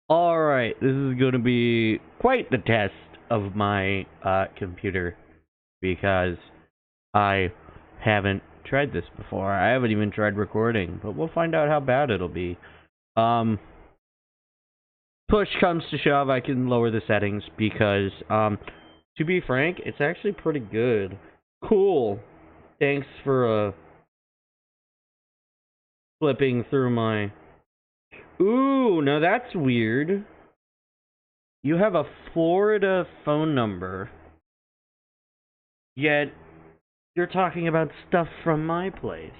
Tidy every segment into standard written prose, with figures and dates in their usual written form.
Alright, this is going to be quite the test of my computer because I haven't tried this before. I haven't even tried recording, but we'll find out how bad it'll be. Push comes to shove, I can lower the settings because, to be frank, it's actually pretty good. Cool. Thanks for flipping through my... Ooh, now that's weird. You have a Florida phone number, yet you're talking about stuff from my place.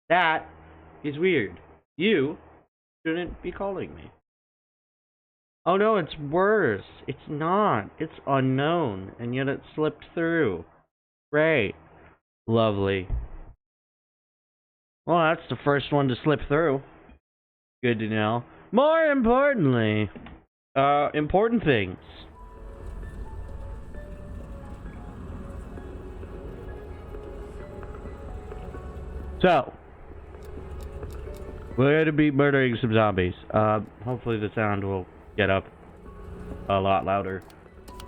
That is weird. You shouldn't be calling me. Oh no, it's worse. It's not. It's unknown, and yet it slipped through. Great. Lovely. Well, that's the first one to slip through. Good to know. More importantly, important things. So, we're going to be murdering some zombies. Hopefully the sound will get up a lot louder.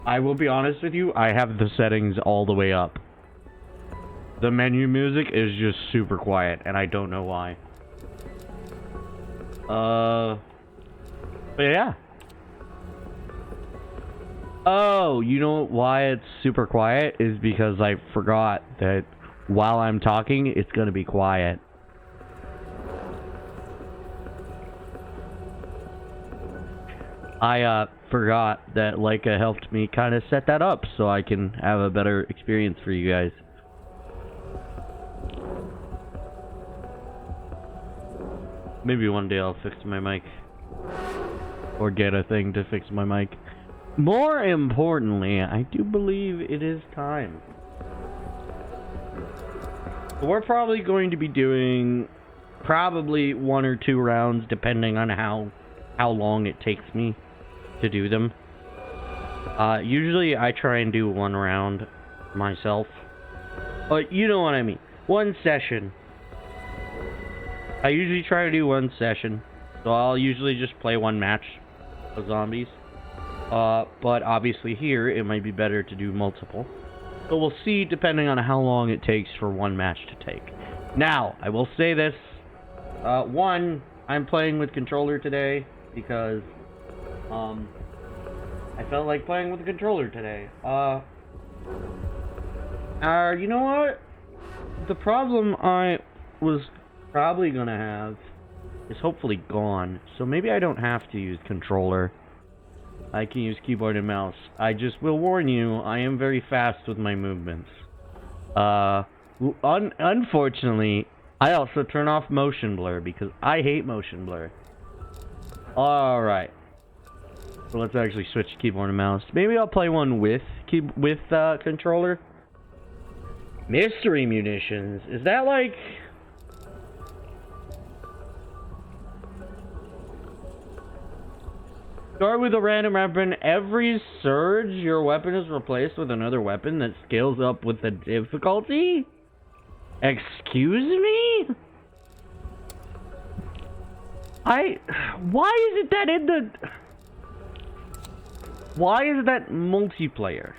I will be honest with you, I have the settings all the way up. The menu music is just super quiet, and I don't know why. But yeah. Oh, you know why it's super quiet? Is because I forgot that while I'm talking, it's gonna be quiet. I forgot that Leica helped me kind of set that up so I can have a better experience for you guys. Maybe one day I'll fix my mic. Or get a thing to fix my mic. More importantly, I do believe it is time. We're probably going to be doing probably 1 or 2 rounds depending on how long it takes me to do them. Usually I try and do 1 round myself. But you know what I mean. 1 session. I usually try to do 1 session. So I'll usually just play 1 match of zombies. But obviously here, it might be better to do multiple. So we'll see depending on how long it takes for 1 match to take. Now, I will say this. 1, I'm playing with controller today because, I felt like playing with a controller today. You know what? The problem I was probably gonna have is hopefully gone. So maybe I don't have to use controller. I can use keyboard and mouse. I just will warn you, I am very fast with my movements. Unfortunately, I also turn off motion blur because I hate motion blur. Alright. So let's actually switch to keyboard and mouse. Maybe I'll play one with controller. Mystery munitions. Is that like... Start with a random weapon. Every surge, your weapon is replaced with another weapon that scales up with the difficulty? Excuse me? Why is it that in the... Why is that multiplayer?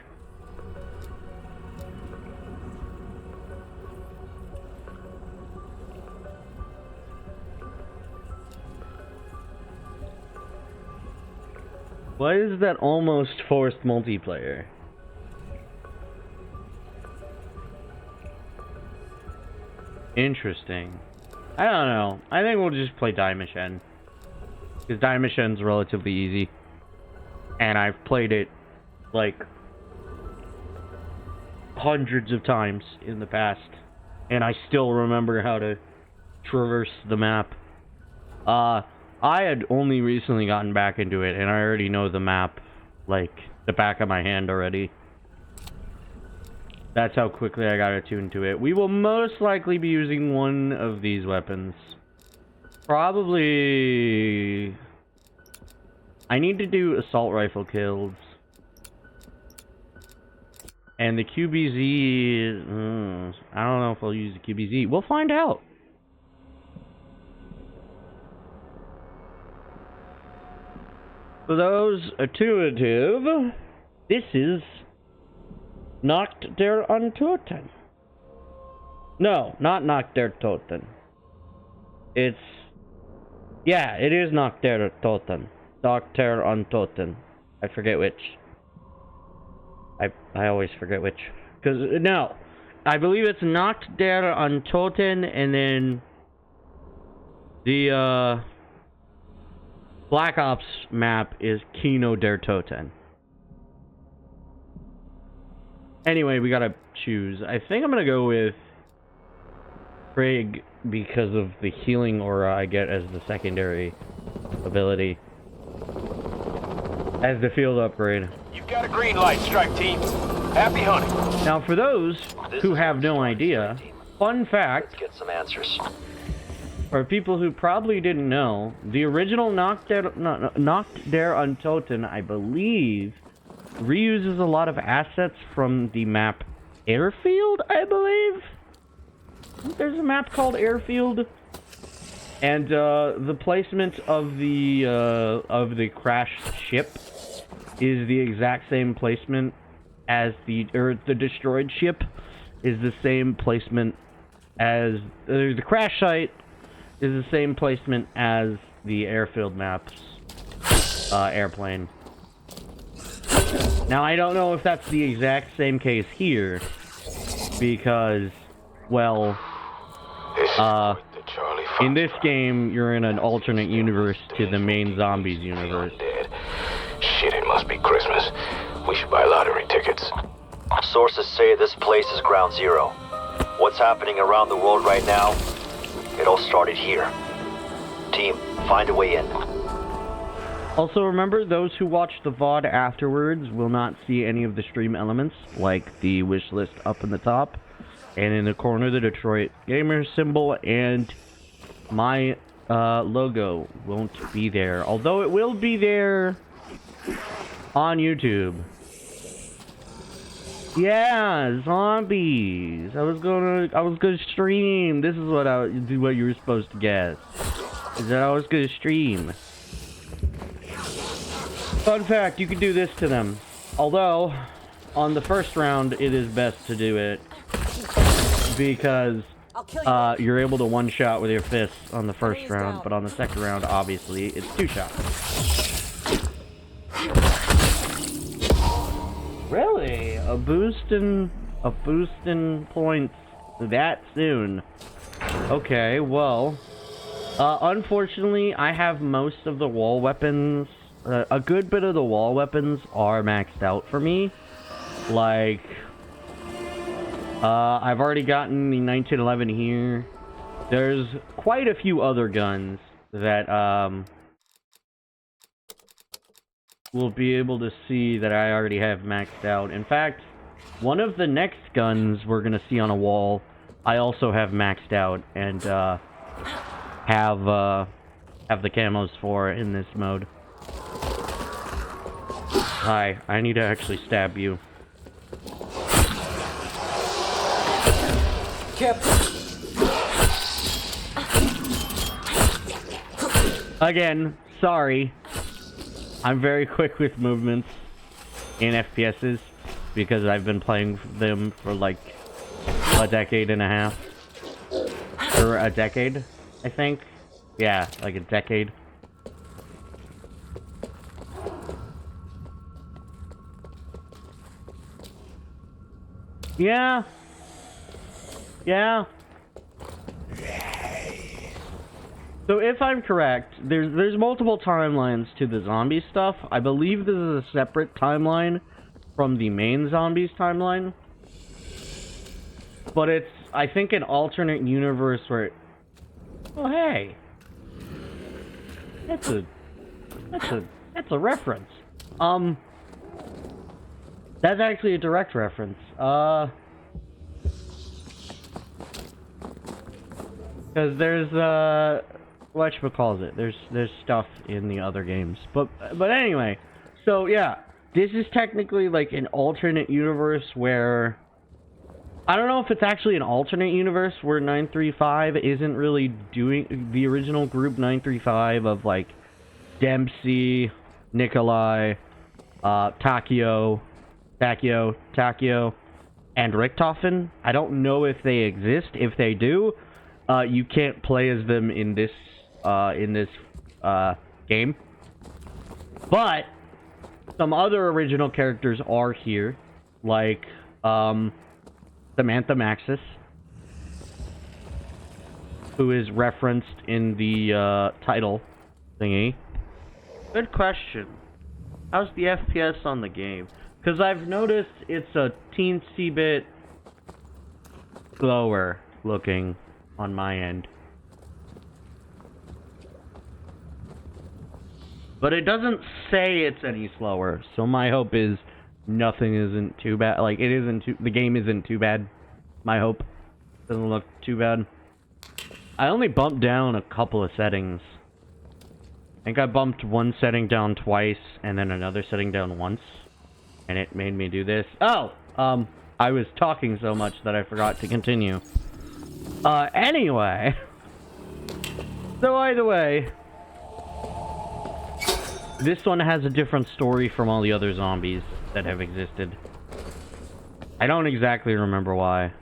Why is that almost forced multiplayer? Interesting. I don't know. I think we'll just play Diamond. Because Diamond's relatively easy. And I've played it, like, hundreds of times in the past. And I still remember how to traverse the map. I had only recently gotten back into it, and I already know the map, like, the back of my hand already. That's how quickly I got attuned to it. We will most likely be using one of these weapons. Probably... I need to do assault rifle kills. And the QBZ... I don't know if I'll use the QBZ. We'll find out. For those intuitive, this is Nacht der Untoten. No, not Nacht der Toten. It's... yeah, it is Nacht der Toten. Nacht der Untoten. I forget which. I always forget which. Because, no. I believe it's Nacht der Untoten, and then... the, Black Ops map is Kino der Toten. Anyway, we gotta choose. I think I'm gonna go with Craig because of the healing aura I get as the secondary ability. As the field upgrade. You've got a green light, strike team. Happy hunting. Now, for those who have no idea, fun fact. Let's get some answers. For people who probably didn't know, the original Nacht der Untoten, I believe, reuses a lot of assets from the map Airfield, I believe? There's a map called Airfield. And, the placement of the crashed ship is the exact same placement as the destroyed ship is the same placement as, the crash site is the same placement as the Airfield map's, airplane. Now, I don't know if that's the exact same case here, because, well, in this game, you're in an alternate universe to the main zombies universe. Shit, it must be Christmas. We should buy lottery tickets. Sources say this place is ground zero. What's happening around the world right now? It all started here. Team, find a way in. Also, remember, those who watch the VOD afterwards will not see any of the stream elements, like the wish list up in the top, and in the corner, the Detroit Gamer symbol, and my logo won't be there. Although it will be there on YouTube. Yeah, zombies. I was gonna stream. This is what you were supposed to guess. Is that I was gonna stream. Fun fact, you can do this to them. Although, on the first round, it is best to do it because you're able to one-shot with your fists on the first round, but on the second round, obviously, it's two shots. Really? A boost in points that soon. Okay, well, unfortunately, I have most of the wall weapons. A good bit of the wall weapons are maxed out for me. Like, I've already gotten the 1911 here. There's quite a few other guns that, we'll be able to see that I already have maxed out. In fact, one of the next guns we're gonna see on a wall, I also have maxed out and have the camos for in this mode. Hi, I need to actually stab you. Again, sorry. I'm very quick with movements in FPSs because I've been playing them for like a decade and a half. Or a decade, I think. Yeah, like a decade. Yeah. Yeah. So if I'm correct, there's multiple timelines to the zombie stuff. I believe this is a separate timeline from the main zombies timeline. But it's, I think, an alternate universe where... Oh, hey. That's a reference. That's actually a direct reference. Because there's, whatchamacallit, there's stuff in the other games. But anyway, so yeah, this is technically like an alternate universe where... I don't know if it's actually an alternate universe where 935 isn't really doing the original group 935 of like Dempsey, Nikolai, Takio, and Richtofen. I don't know if they exist. If they do, you can't play as them in this game. But some other original characters are here, like Samantha Maxis, who is referenced in the title thingy. Good question. How's the FPS on the game? Because I've noticed it's a teensy bit slower looking on my end. But it doesn't say it's any slower, so my hope is nothing isn't too bad. Like, the game isn't too bad. My hope. Doesn't look too bad. I only bumped down a couple of settings. I think I bumped one setting down twice, and then another setting down once. And it made me do this. Oh! I was talking so much that I forgot to continue. Anyway. So either way, this one has a different story from all the other zombies that have existed. I don't exactly remember why.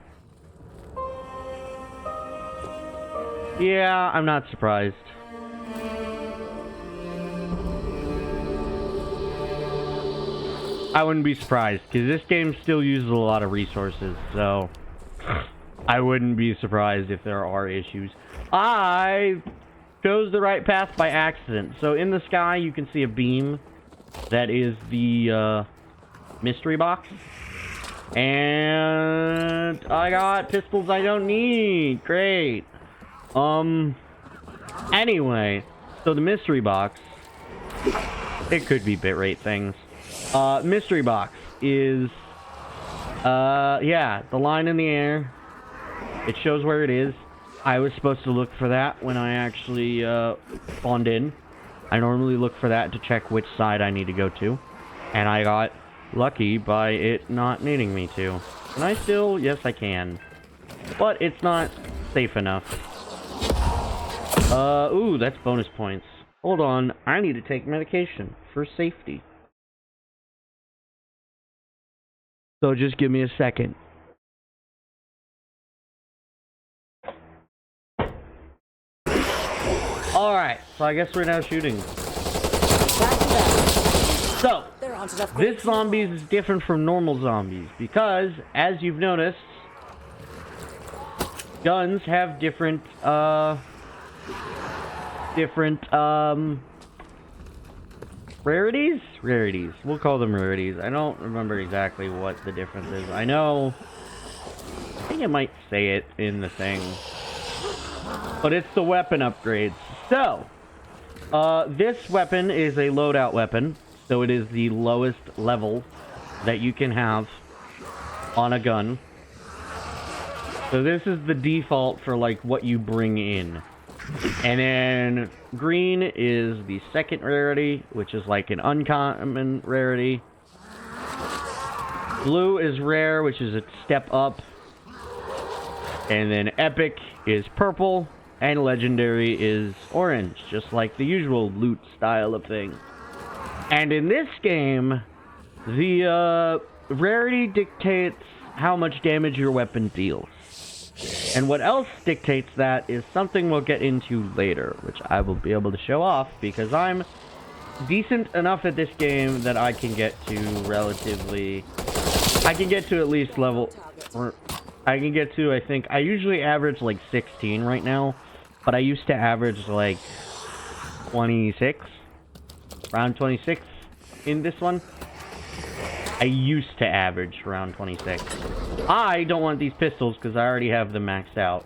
Yeah, I'm not surprised. I wouldn't be surprised, because this game still uses a lot of resources, so I wouldn't be surprised if there are issues. I chose the right path by accident. So in the sky, you can see a beam that is the mystery box. And I got pistols I don't need. Great. Anyway, so the mystery box, it could be bitrate things. Mystery box is, yeah, the line in the air. It shows where it is. I was supposed to look for that when I actually, spawned in. I normally look for that to check which side I need to go to. And I got lucky by it not needing me to. Can I still? Yes, I can. But it's not safe enough. Ooh, that's bonus points. Hold on, I need to take medication for safety. So just give me a second. Alright, so I guess we're now shooting. So, this zombies is different from normal zombies because, as you've noticed, guns have different rarities? Rarities. We'll call them rarities. I don't remember exactly what the difference is. I know, I think it might say it in the thing, but it's the weapon upgrades. So, this weapon is a loadout weapon, so it is the lowest level that you can have on a gun. So this is the default for, like, what you bring in. And then green is the second rarity, which is like an uncommon rarity. Blue is rare, which is a step up. And then epic is purple, and legendary is orange, just like the usual loot style of thing. And in this game, the rarity dictates how much damage your weapon deals. And what else dictates that is something we'll get into later, which I will be able to show off, because I'm decent enough at this game that I can get to relatively... I can get to at least level... Or I can get to, I think... I usually average like 16 right now, but I used to average like 26. Around 26 in this one. I used to average around 26. I don't want these pistols because I already have them maxed out.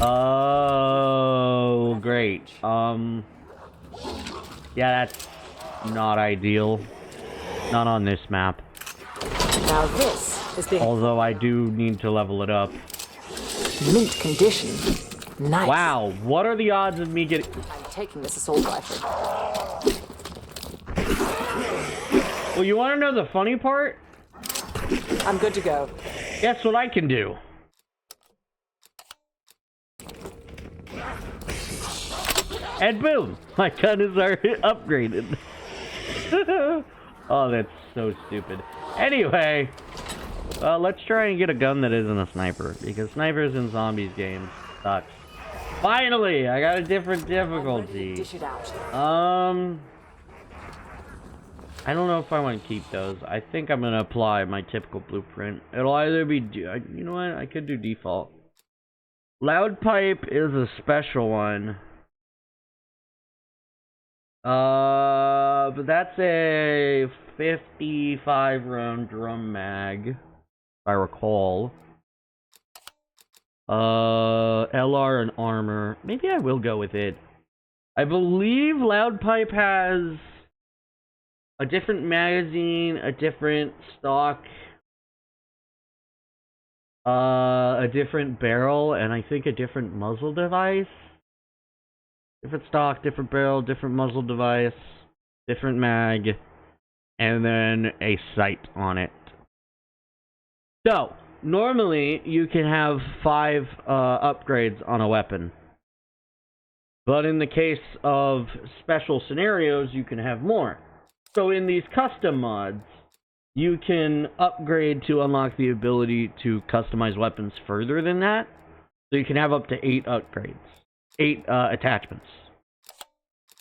Oh, great. Yeah, that's not ideal. Not on this map. Now this is the... Although I do need to level it up. mint condition. Nice. Wow, what are the odds of me getting... I'm taking this assault rifle. Well, you want to know the funny part? I'm good to go. Guess what I can do? And boom! My guns are upgraded. Oh, that's so stupid. Anyway, let's try and get a gun that isn't a sniper, because snipers in zombies games sucks. Finally, I got a different difficulty. Dish it out. I don't know if I want to keep those. I think I'm gonna apply my typical blueprint. It'll either be, you know what? I could do default. Loud pipe is a special one. But that's a 55 round drum mag, if I recall. LR and armor. Maybe I will go with it. I believe Loud Pipe has a different magazine, a different stock, a different barrel, and I think a different muzzle device. Different stock, different barrel, different muzzle device, different mag, and then a sight on it. So, normally you can have 5 upgrades on a weapon. But in the case of special scenarios, you can have more. So in these custom mods, you can upgrade to unlock the ability to customize weapons further than that. So you can have up to 8 upgrades. 8 attachments.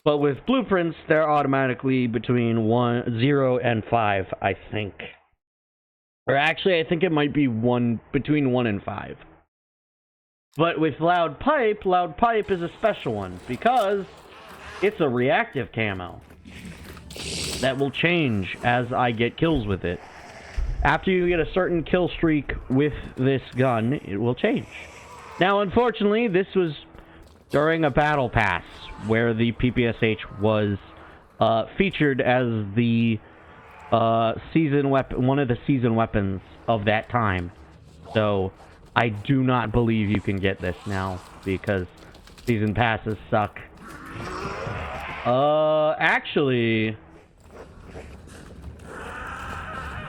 But with blueprints, they're automatically between 0 and 5, I think. Or actually, I think it might be between 1 and 5. But with Loud Pipe is a special one, because it's a reactive camo. That will change as I get kills with it. After you get a certain kill streak with this gun, it will change. Now, unfortunately, this was during a battle pass where the PPSH was featured as the season weapon, one of the season weapons of that time. So I do not believe you can get this now because season passes suck. Actually,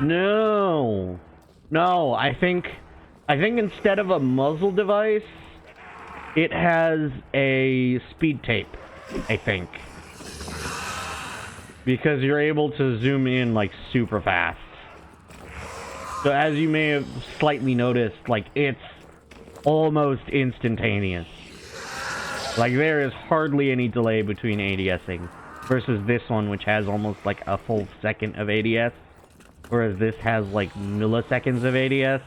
no. I think instead of a muzzle device, it has a speed tape, I think. Because you're able to zoom in, like, super fast. So as you may have slightly noticed, like, it's almost instantaneous. Like, there is hardly any delay between ADSing. Versus this one, which has almost, like, a full second of ADS. Whereas this has, like, milliseconds of ADS.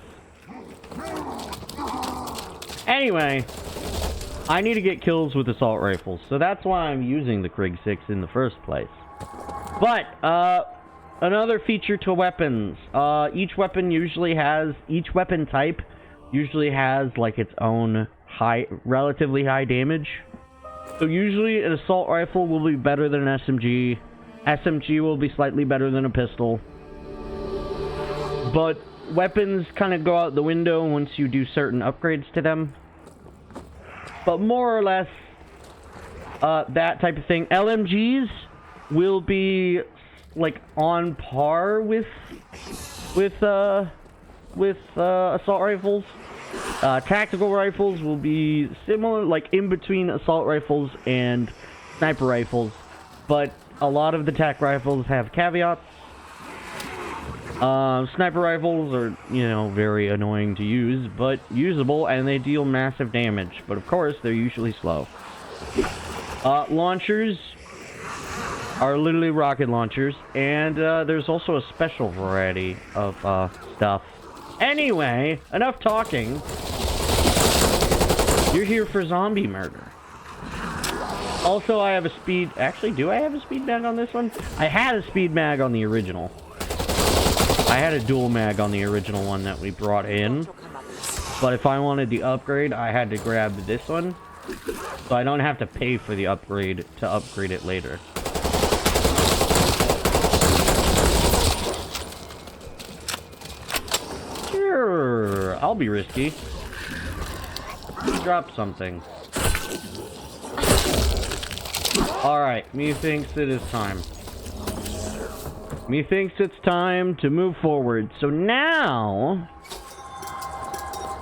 Anyway, I need to get kills with assault rifles, so that's why I'm using the Krig 6 in the first place. But, another feature to weapons. Each weapon type usually has, like, its own relatively high damage. So usually an assault rifle will be better than an SMG. SMG will be slightly better than a pistol. But weapons kind of go out the window once you do certain upgrades to them. But more or less, that type of thing. LMGs will be, like, on par with assault rifles. Tactical rifles will be similar, like, in between assault rifles and sniper rifles. But a lot of the tac rifles have caveats. Sniper rifles are, very annoying to use, but usable, and they deal massive damage. But of course, they're usually slow. Launchers are literally rocket launchers, and there's also a special variety of stuff. Anyway, enough talking. You're here for zombie murder. Also, I have a speed... Actually, do I have a speed mag on this one? I had a speed mag on the original. I had a dual mag on the original one that we brought in. But if I wanted the upgrade, I had to grab this one. So I don't have to pay for the upgrade to upgrade it later. Sure, I'll be risky. Drop something. Alright, methinks it is time. Methinks it's time to move forward. So now,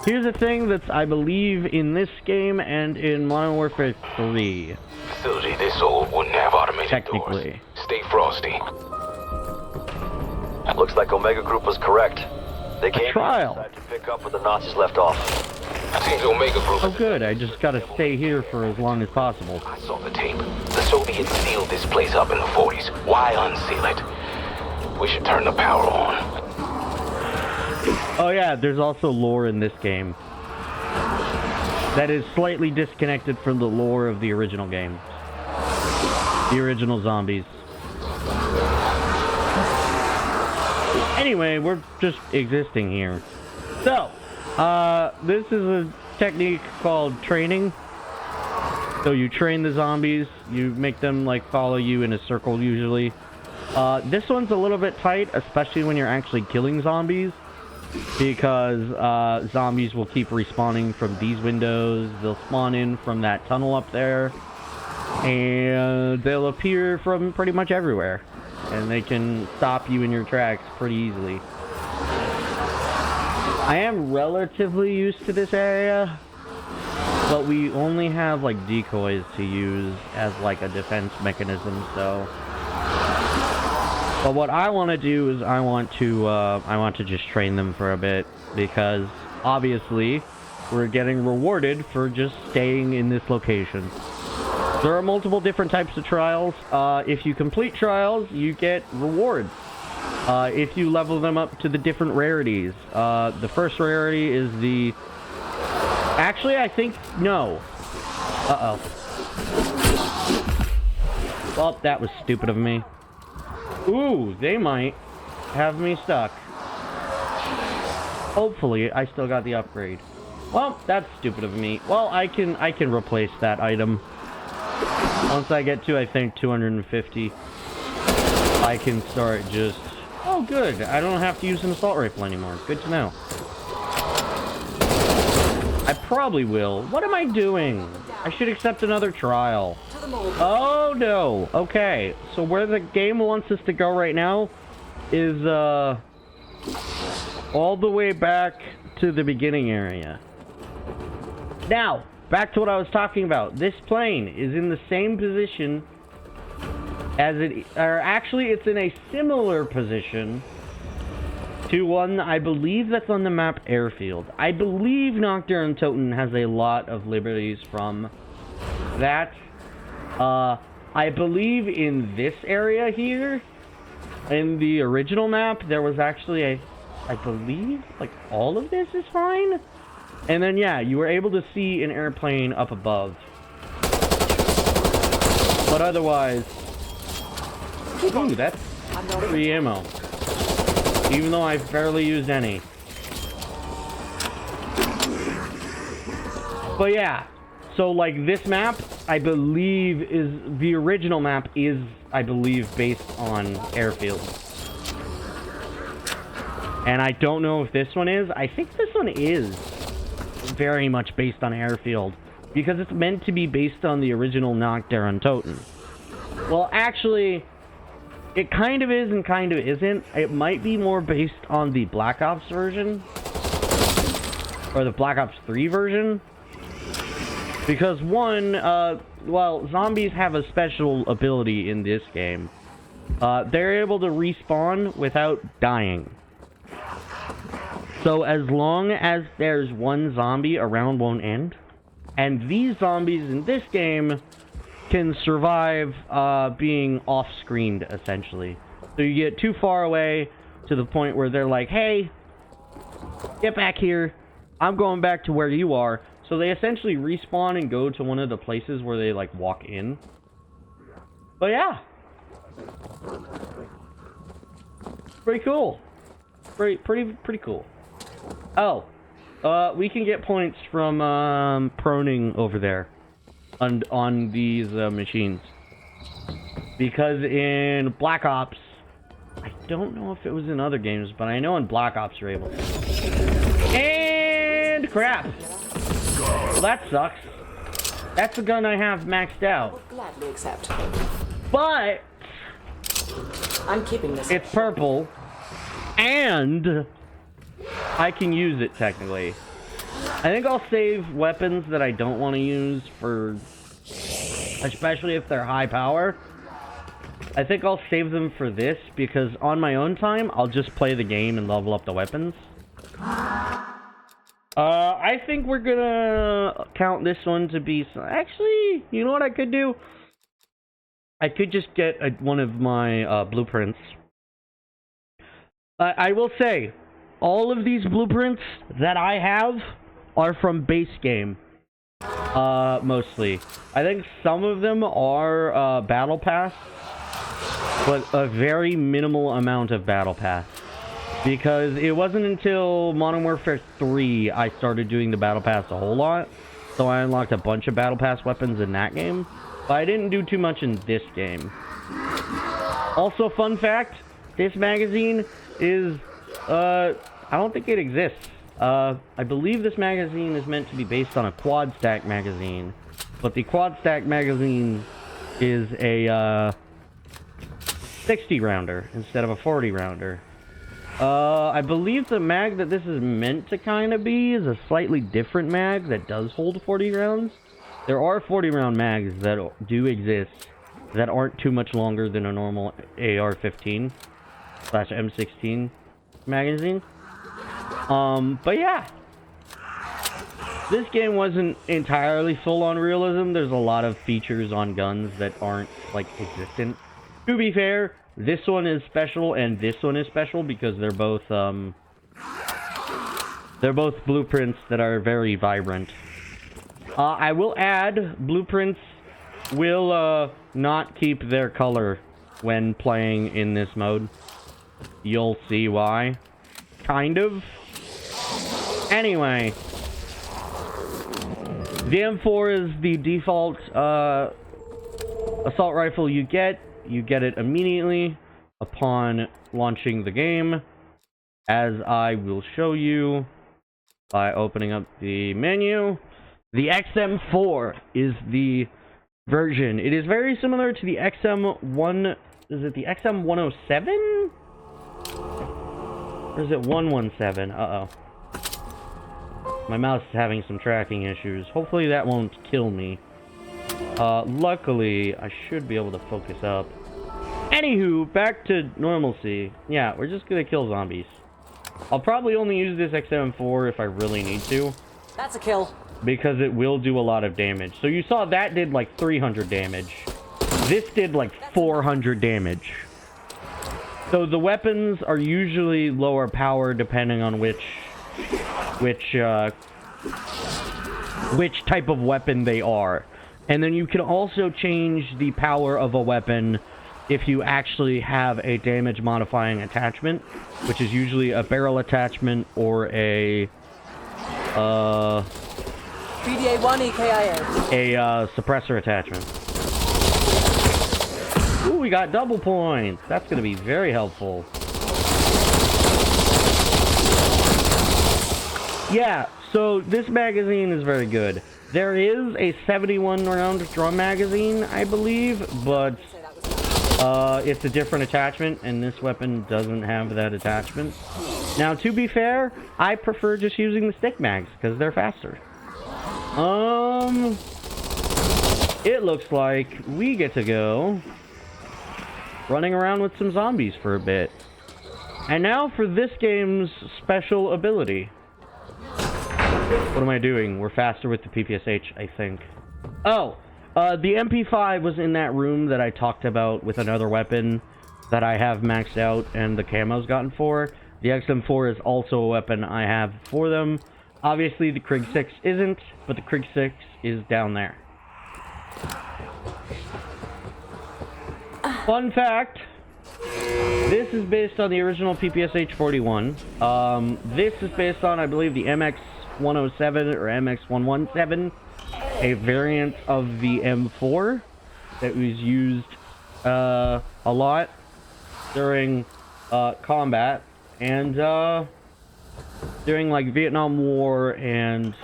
here's a thing that's, I believe, in this game and in Modern Warfare 3. facility this old wouldn't have automated Technically. doors. Stay frosty. Looks like Omega Group was correct. They came trial. inside to pick up where the Nazis left off. Seems Omega Group Oh is... good, I just gotta stay here for as long as possible. I saw the tape. The Soviets sealed this place up in the 40s. Why unseal it? We should turn the power on. Oh yeah, there's also lore in this game that is slightly disconnected from the lore of the original game. The original zombies. Anyway, we're just existing here. So, this is a technique called training. So you train the zombies, you make them like follow you in a circle usually. This one's a little bit tight, especially when you're actually killing zombies, because zombies will keep respawning from these windows. They'll spawn in from that tunnel up there, and they'll appear from pretty much everywhere, and they can stop you in your tracks pretty easily. I am relatively used to this area, but we only have like decoys to use as like a defense mechanism, so. But what I want to do is I want to just train them for a bit, because obviously we're getting rewarded for just staying in this location. There are multiple different types of trials. If you complete trials, you get rewards. If you level them up to the different rarities. The first rarity is the... Actually, I think... No. Uh-oh. Well, that was stupid of me. Ooh, they might have me stuck. Hopefully, I still got the upgrade. Well, that's stupid of me. Well, I can replace that item. Once I get to, I think, 250, I can start just... Oh, good. I don't have to use an assault rifle anymore. Good to know. I probably will. What am I doing? I should accept another trial. Oh, no. Okay. So where the game wants us to go right now is, all the way back to the beginning area. Now, back to what I was talking about. This plane is in the same position as it... Or actually, it's in a similar position to one, I believe, that's on the map Airfield. I believe Nocturne Toten has a lot of liberties from that. I believe in this area here, in the original map, there was actually I believe, like, all of this is fine. And then, yeah, you were able to see an airplane up above. But otherwise... Ooh, that's free ammo. Even though I've barely used any. But yeah, so like this map, I believe is... The original map is, I believe, based on Airfield. And I don't know if this one is. I think this one is very much based on Airfield, because it's meant to be based on the original Nocturne Toten. Well, actually, it kind of is and kind of isn't. It might be more based on the Black Ops version, or the Black Ops 3 version, because one, well, zombies have a special ability in this game. They're able to respawn without dying. So as long as there's one zombie, a round won't end. And these zombies in this game can survive being off-screened, essentially. So you get too far away to the point where they're like, hey, get back here. I'm going back to where you are. So they essentially respawn and go to one of the places where they, like, walk in. But yeah. Pretty cool. Pretty cool. Oh, we can get points from proning over there on these machines, because in Black Ops, I don't know if it was in other games, but I know in Black Ops you're able to. And crap! Well, that sucks. That's the gun I have maxed out. Gladly accept. But I'm keeping this. it's purple, and I can use it technically. I think I'll save weapons that I don't want to use for especially if they're high power. I think I'll save them for this, because on my own time, I'll just play the game and level up the weapons. I think we're gonna count this one to be... Actually, you know what I could do? I could just get one of my blueprints. I will say, all of these blueprints that I have are from base game. Mostly. I think some of them are battle pass, but a very minimal amount of battle pass. Because it wasn't until Modern Warfare 3 I started doing the battle pass a whole lot. So I unlocked a bunch of battle pass weapons in that game. But I didn't do too much in this game. Also, fun fact, this magazine is, I don't think it exists. I believe this magazine is meant to be based on a quad stack magazine. But the quad stack magazine is a, 60 rounder instead of a 40 rounder. I believe the mag that this is meant to kind of be is a slightly different mag that does hold 40 rounds. There are 40 round mags that do exist that aren't too much longer than a normal AR-15/M16 magazine. But yeah. This game wasn't entirely full on realism. There's a lot of features on guns that aren't, like, existent. To be fair, this one is special and this one is special because they're both blueprints that are very vibrant. I will add, blueprints will not keep their color when playing in this mode. You'll see why. Kind of. Anyway. The M4 is the default assault rifle you get. You get it immediately upon launching the game, as I will show you by opening up the menu. The XM4 is the version. It is very similar to the XM1... Is it the XM107? Or is it 117? Uh-oh. My mouse is having some tracking issues. Hopefully that won't kill me. Luckily, I should be able to focus up. Anywho, back to normalcy. Yeah, we're just gonna kill zombies. I'll probably only use this XM4 if I really need to. That's a kill. Because it will do a lot of damage. So you saw that did like 300 damage. This did like 400 damage. So the weapons are usually lower power depending on which type of weapon they are. And then you can also change the power of a weapon if you actually have a damage modifying attachment, which is usually a barrel attachment or a BDA-1 EKIA. A suppressor attachment. Ooh, we got double points. That's going to be very helpful. Yeah, so this magazine is very good. There is a 71 round drum magazine, I believe, but it's a different attachment, and this weapon doesn't have that attachment. Now, to be fair, I prefer just using the stick mags, because they're faster. It looks like we get to go running around with some zombies for a bit. And now for this game's special ability. What am I doing? We're faster with the PPSH, I think. Oh, the MP5 was in that room that I talked about with another weapon that I have maxed out and the camo's gotten for. The XM4 is also a weapon I have for them. Obviously, the Krig 6 isn't, but the Krig 6 is down there. Fun fact, this is based on the original PPSH 41. This is based on, I believe, the MX107 or MX117, a variant of the M4 that was used a lot during combat and during like Vietnam War and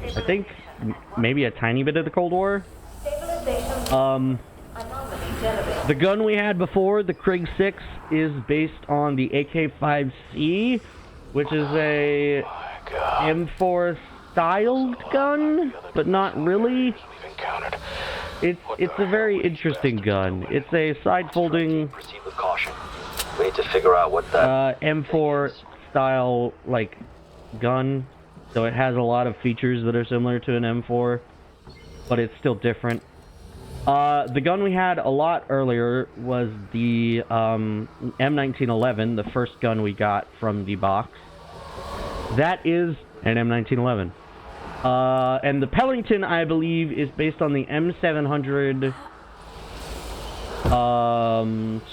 I think maybe a tiny bit of the Cold War. The gun we had before, the Krig 6, is based on the AK-5C, which is a M4 styled gun, but not really. it's a very interesting gun. It's a side-folding Proceed with caution. We need to figure out what that M4 style like gun. So it has a lot of features that are similar to an M4, but it's still different. The gun we had a lot earlier was the M1911, the first gun we got from the box. That is an M1911. And the Pellington, I believe, is based on the M700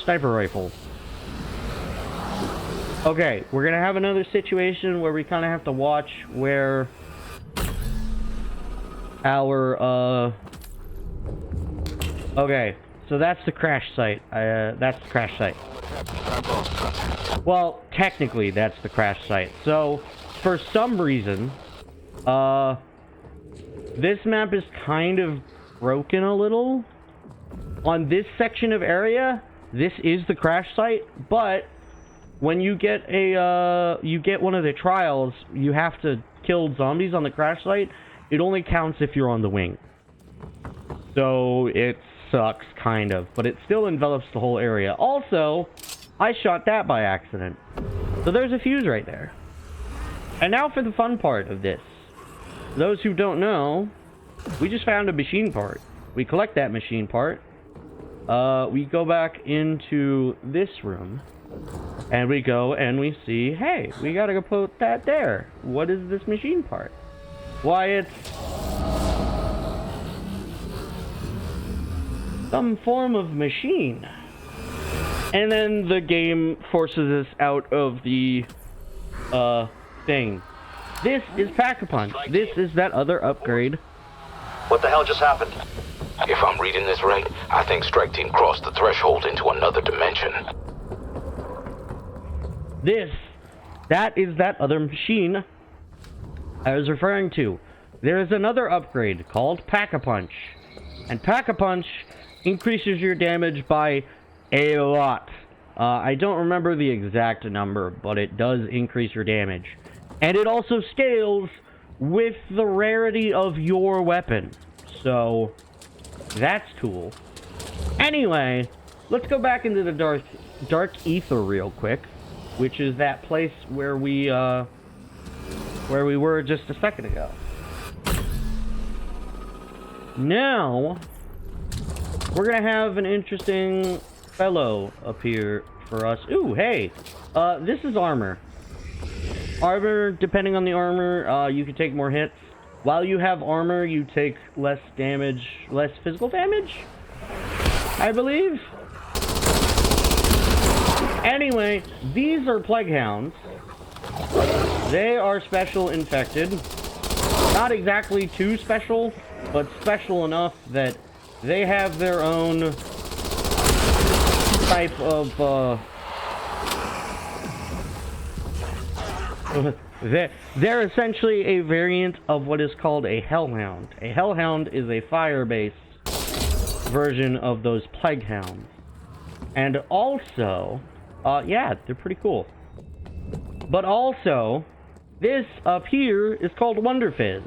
sniper rifle. Okay, we're gonna have another situation where we kind of have to watch where our okay, so that's the crash site. That's the crash site. Well, technically, that's the crash site. So, for some reason, this map is kind of broken a little. On this section of area, this is the crash site, but when you get one of the trials, you have to kill zombies on the crash site. It only counts if you're on the wing. So it sucks, kind of, but it still envelops the whole area. Also, I shot that by accident. So there's a fuse right there. And now for the fun part of this. Those who don't know, we just found a machine part. We collect that machine part. We go back into this room. And we go and we see, hey, we gotta go put that there. What is this machine part? Why, it's some form of machine. And then the game forces us out of the thing. This is Pack-a-Punch. This is that other upgrade. What the hell just happened? If I'm reading this right, I think Strike Team crossed the threshold into another dimension. That is that other machine I was referring to. There is another upgrade called Pack-a-Punch. And Pack-a-Punch increases your damage by a lot. I don't remember the exact number, but it does increase your damage. And it also scales with the rarity of your weapon. So, that's cool. Anyway, let's go back into the dark ether real quick, which is that place where we were just a second ago. Now, we're gonna have an interesting fellow appear for us. Ooh, hey, this is armor. Armor, depending on the armor, you can take more hits. While you have armor, you take less damage, less physical damage, I believe. Anyway, these are Plague Hounds. They are special infected. Not exactly too special, but special enough that they have their own type of, they're essentially a variant of what is called a Hellhound. A Hellhound is a fire-based version of those Plague Hounds. And also, yeah, they're pretty cool. But also, this up here is called Wonder Fizz.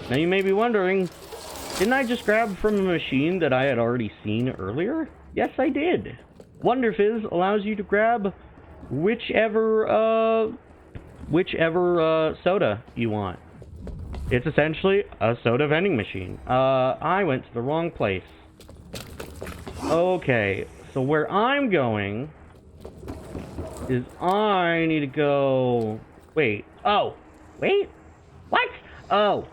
Now you may be wondering, didn't I just grab from a machine that I had already seen earlier? Yes, I did. Wonder Fizz allows you to grab whichever soda you want. It's essentially a soda vending machine. I went to the wrong place. Okay, so where I'm going is I need to go... Wait. Oh. Wait. What? Oh.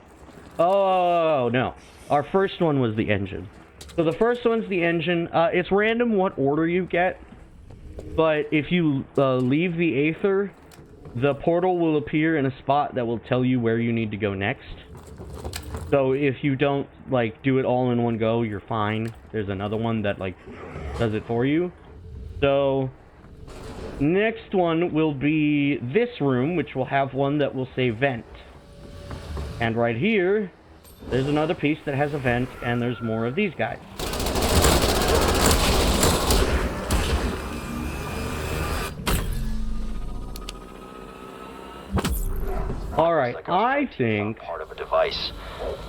Oh, no. Our first one was the engine. So the first one's the engine. It's random what order you get. But if you leave the Aether, the portal will appear in a spot that will tell you where you need to go next. So if you don't, like, do it all in one go, you're fine. There's another one that, like, does it for you. So, next one will be this room, which will have one that will say vent. And right here, there's another piece that has a vent, and there's more of these guys. Alright, I think... Part of a device.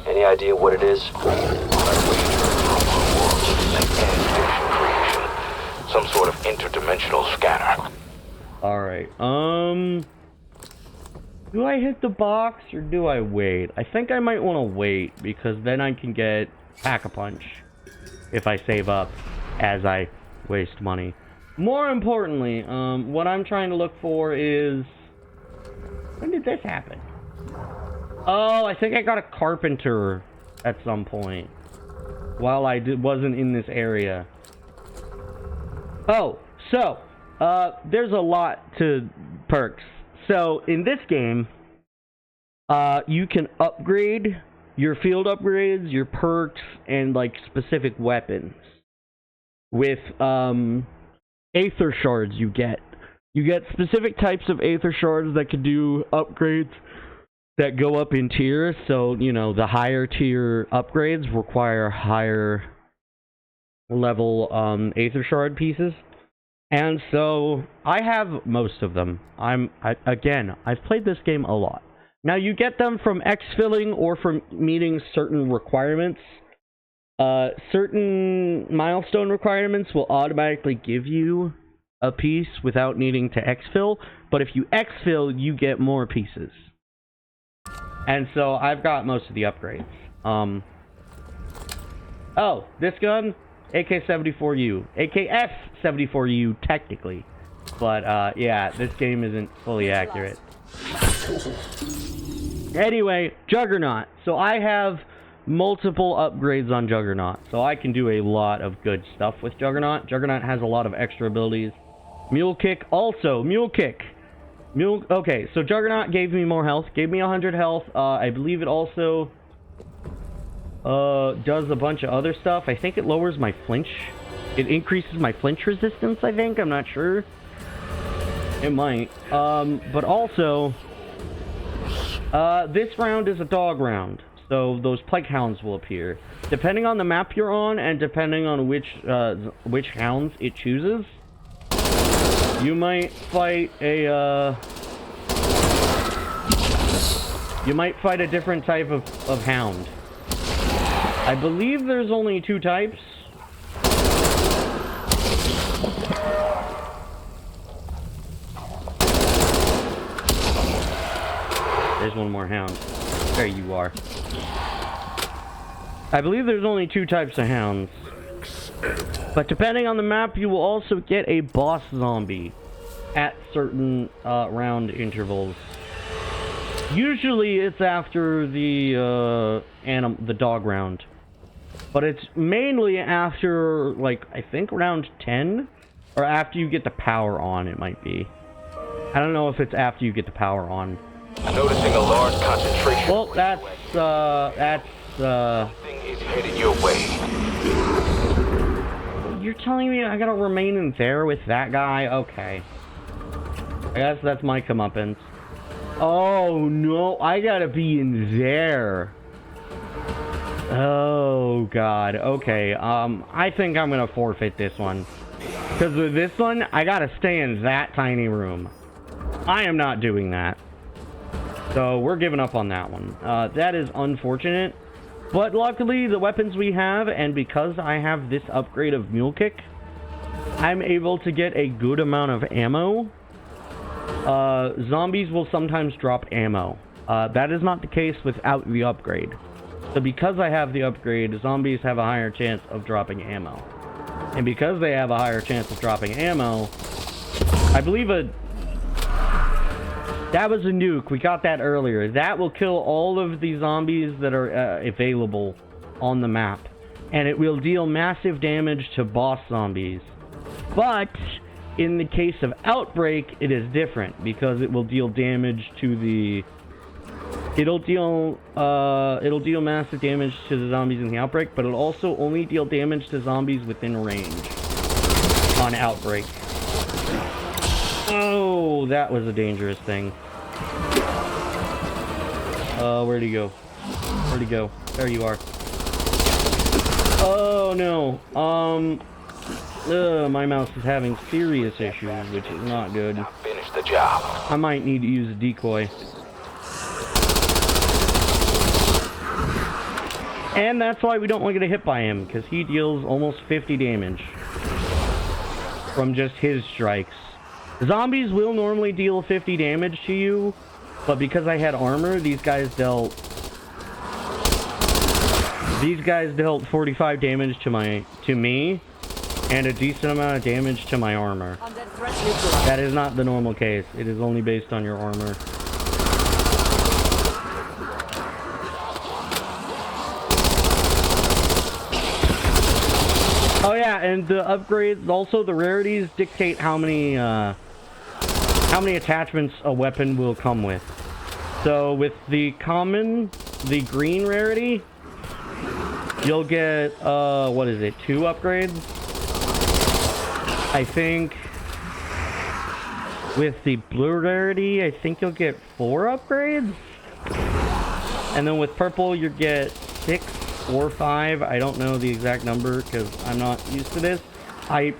Any idea what it is? An air station creation. Some sort of interdimensional scanner. Alright, do I hit the box or do I wait? I think I might want to wait because then I can get Pack-a-Punch if I save up as I waste money. More importantly, what I'm trying to look for is... When did this happen? Oh, I think I got a carpenter at some point while I wasn't in this area. Oh, so, there's a lot to perks. So, in this game, you can upgrade your field upgrades, your perks, and, like, specific weapons with, Aether Shards you get. You get specific types of Aether Shards that can do upgrades that go up in tiers. So, you know, the higher tier upgrades require higher level, Aether Shard pieces. And so, I have most of them. Again, I've played this game a lot. Now, you get them from exfilling or from meeting certain requirements. Certain milestone requirements will automatically give you a piece without needing to exfil. But if you exfil, you get more pieces. And so, I've got most of the upgrades. Oh, this gun? AK-74U. AKS-74U, technically. But, yeah, this game isn't fully accurate. Anyway, Juggernaut. So I have multiple upgrades on Juggernaut. So I can do a lot of good stuff with Juggernaut. Juggernaut has a lot of extra abilities. Mule Kick also. Mule Kick. Okay, so Juggernaut gave me more health. Gave me 100 health. I believe it also... does a bunch of other stuff. I think it lowers my flinch. It increases my flinch resistance, I think. I'm not sure. It might. But also, this round is a dog round. So those Pike Hounds will appear. Depending on the map you're on, and depending on which hounds it chooses, you might fight a, you might fight a different type of hound. I believe there's only 2 types. There's one more hound. There you are. I believe there's only 2 types of hounds. But depending on the map, you will also get a boss zombie at certain round intervals. Usually it's after the dog round. But it's mainly after, like, I think round 10? Or after you get the power on, it might be. I don't know if it's after you get the power on. Noticing a large concentration. Well, that's Something is headed your way. You're telling me I gotta remain in there with that guy? Okay. I guess that's my comeuppance. Oh, no. I gotta be in there. Oh, God. Okay, I think I'm gonna forfeit this one. Because with this one, I gotta stay in that tiny room. I am not doing that. So, we're giving up on that one. That is unfortunate. But luckily, the weapons we have, and because I have this upgrade of Mule Kick, I'm able to get a good amount of ammo. Zombies will sometimes drop ammo. That is not the case without the upgrade. So because I have the upgrade, zombies have a higher chance of dropping ammo. And because they have a higher chance of dropping ammo, I believe that was a nuke. We got that earlier. That will kill all of the zombies that are available on the map. And it will deal massive damage to boss zombies. But in the case of Outbreak, it is different because it will deal damage to the... It'll deal massive damage to the zombies in the Outbreak, but it'll also only deal damage to zombies within range on Outbreak. Oh, that was a dangerous thing. Where'd he go? Where'd he go? There you are. Oh, no. My mouse is having serious issues, which is not good. Finish the job. I might need to use a decoy. And that's why we don't want to get hit by him, because he deals almost 50 damage from just his strikes. Zombies will normally deal 50 damage to you, but because I had armor, these guys dealt 45 damage to me, and a decent amount of damage to my armor. That is not the normal case. It is only based on your armor. Oh yeah, and the upgrades, also the rarities dictate how many attachments a weapon will come with. So with the common, the green rarity, you'll get, what is it, 2 upgrades? I think with the blue rarity, I think you'll get 4 upgrades. And then with purple, you get 6 or 5. I don't know the exact number because I'm not used to this. I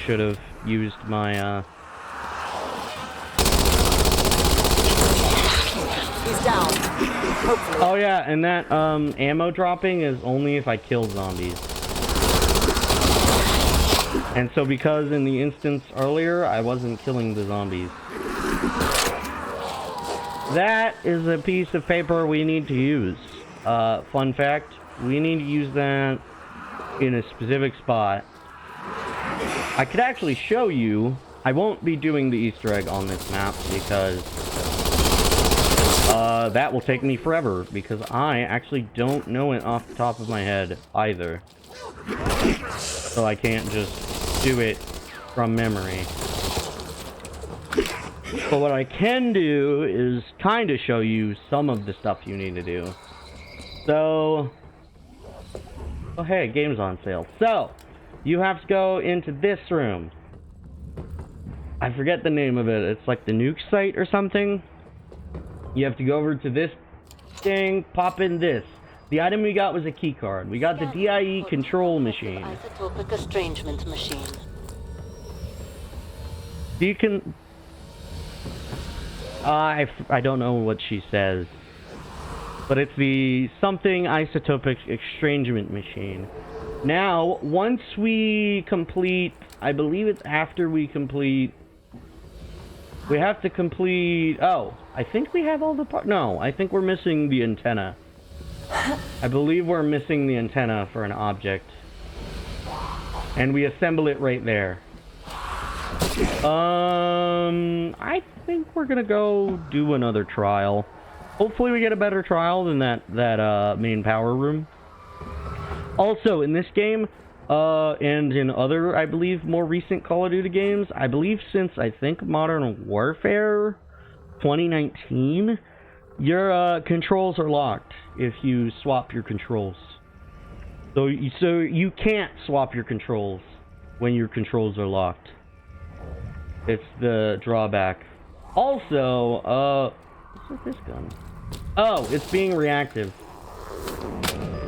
should have used my, He's down. Hopefully. Oh yeah, and that ammo dropping is only if I kill zombies. And so because in the instance earlier, I wasn't killing the zombies. That is a piece of paper we need to use. Fun fact, we need to use that in a specific spot. I could actually show you. I won't be doing the Easter egg on this map because that will take me forever because I actually don't know it off the top of my head either. So I can't just do it from memory. But what I can do is kind of show you some of the stuff you need to do. So, oh hey, game's on sale. So, you have to go into this room. I forget the name of it. It's like the nuke site or something. You have to go over to this thing, pop in this. The item we got was a key card. We got the DIE control machine. Isotopic estrangement machine. You can... I don't know what she says. But it's the something isotopic estrangement machine. Now, once we complete... I believe it's after we complete... We have to complete... Oh, I think we have all the parts. No, I think we're missing the antenna. I believe we're missing the antenna for an object. And we assemble it right there. I think we're gonna go do another trial. Hopefully we get a better trial than that main power room. Also, in this game, and in other, I believe, more recent Call of Duty games, I believe since, I think, Modern Warfare 2019, your controls are locked if you swap your controls. So you can't swap your controls when your controls are locked. It's the drawback. Also, what's with this gun? Oh, it's being reactive.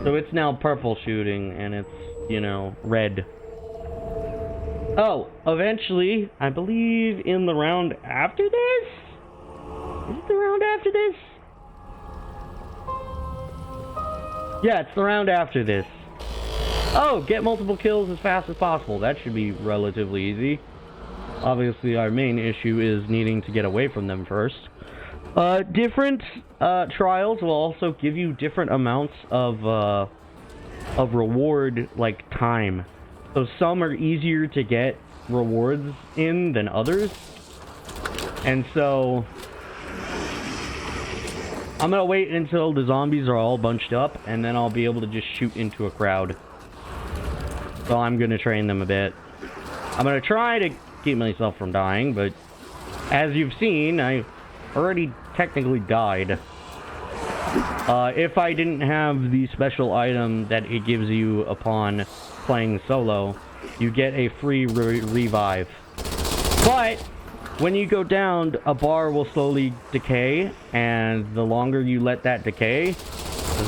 So it's now purple shooting, and it's, you know, red. Oh, eventually, I believe in the round after this? Is it the round after this? Yeah, it's the round after this. Oh, get multiple kills as fast as possible. That should be relatively easy. Obviously, our main issue is needing to get away from them first. Different trials will also give you different amounts of reward, like time. So some are easier to get rewards in than others. And so I'm gonna wait until the zombies are all bunched up, and then I'll be able to just shoot into a crowd. So I'm gonna train them a bit. I'm gonna try to keep myself from dying, but as you've seen, I already technically died. If I didn't have the special item that it gives you upon playing solo, you get a free revive. But when you go down, a bar will slowly decay, and the longer you let that decay,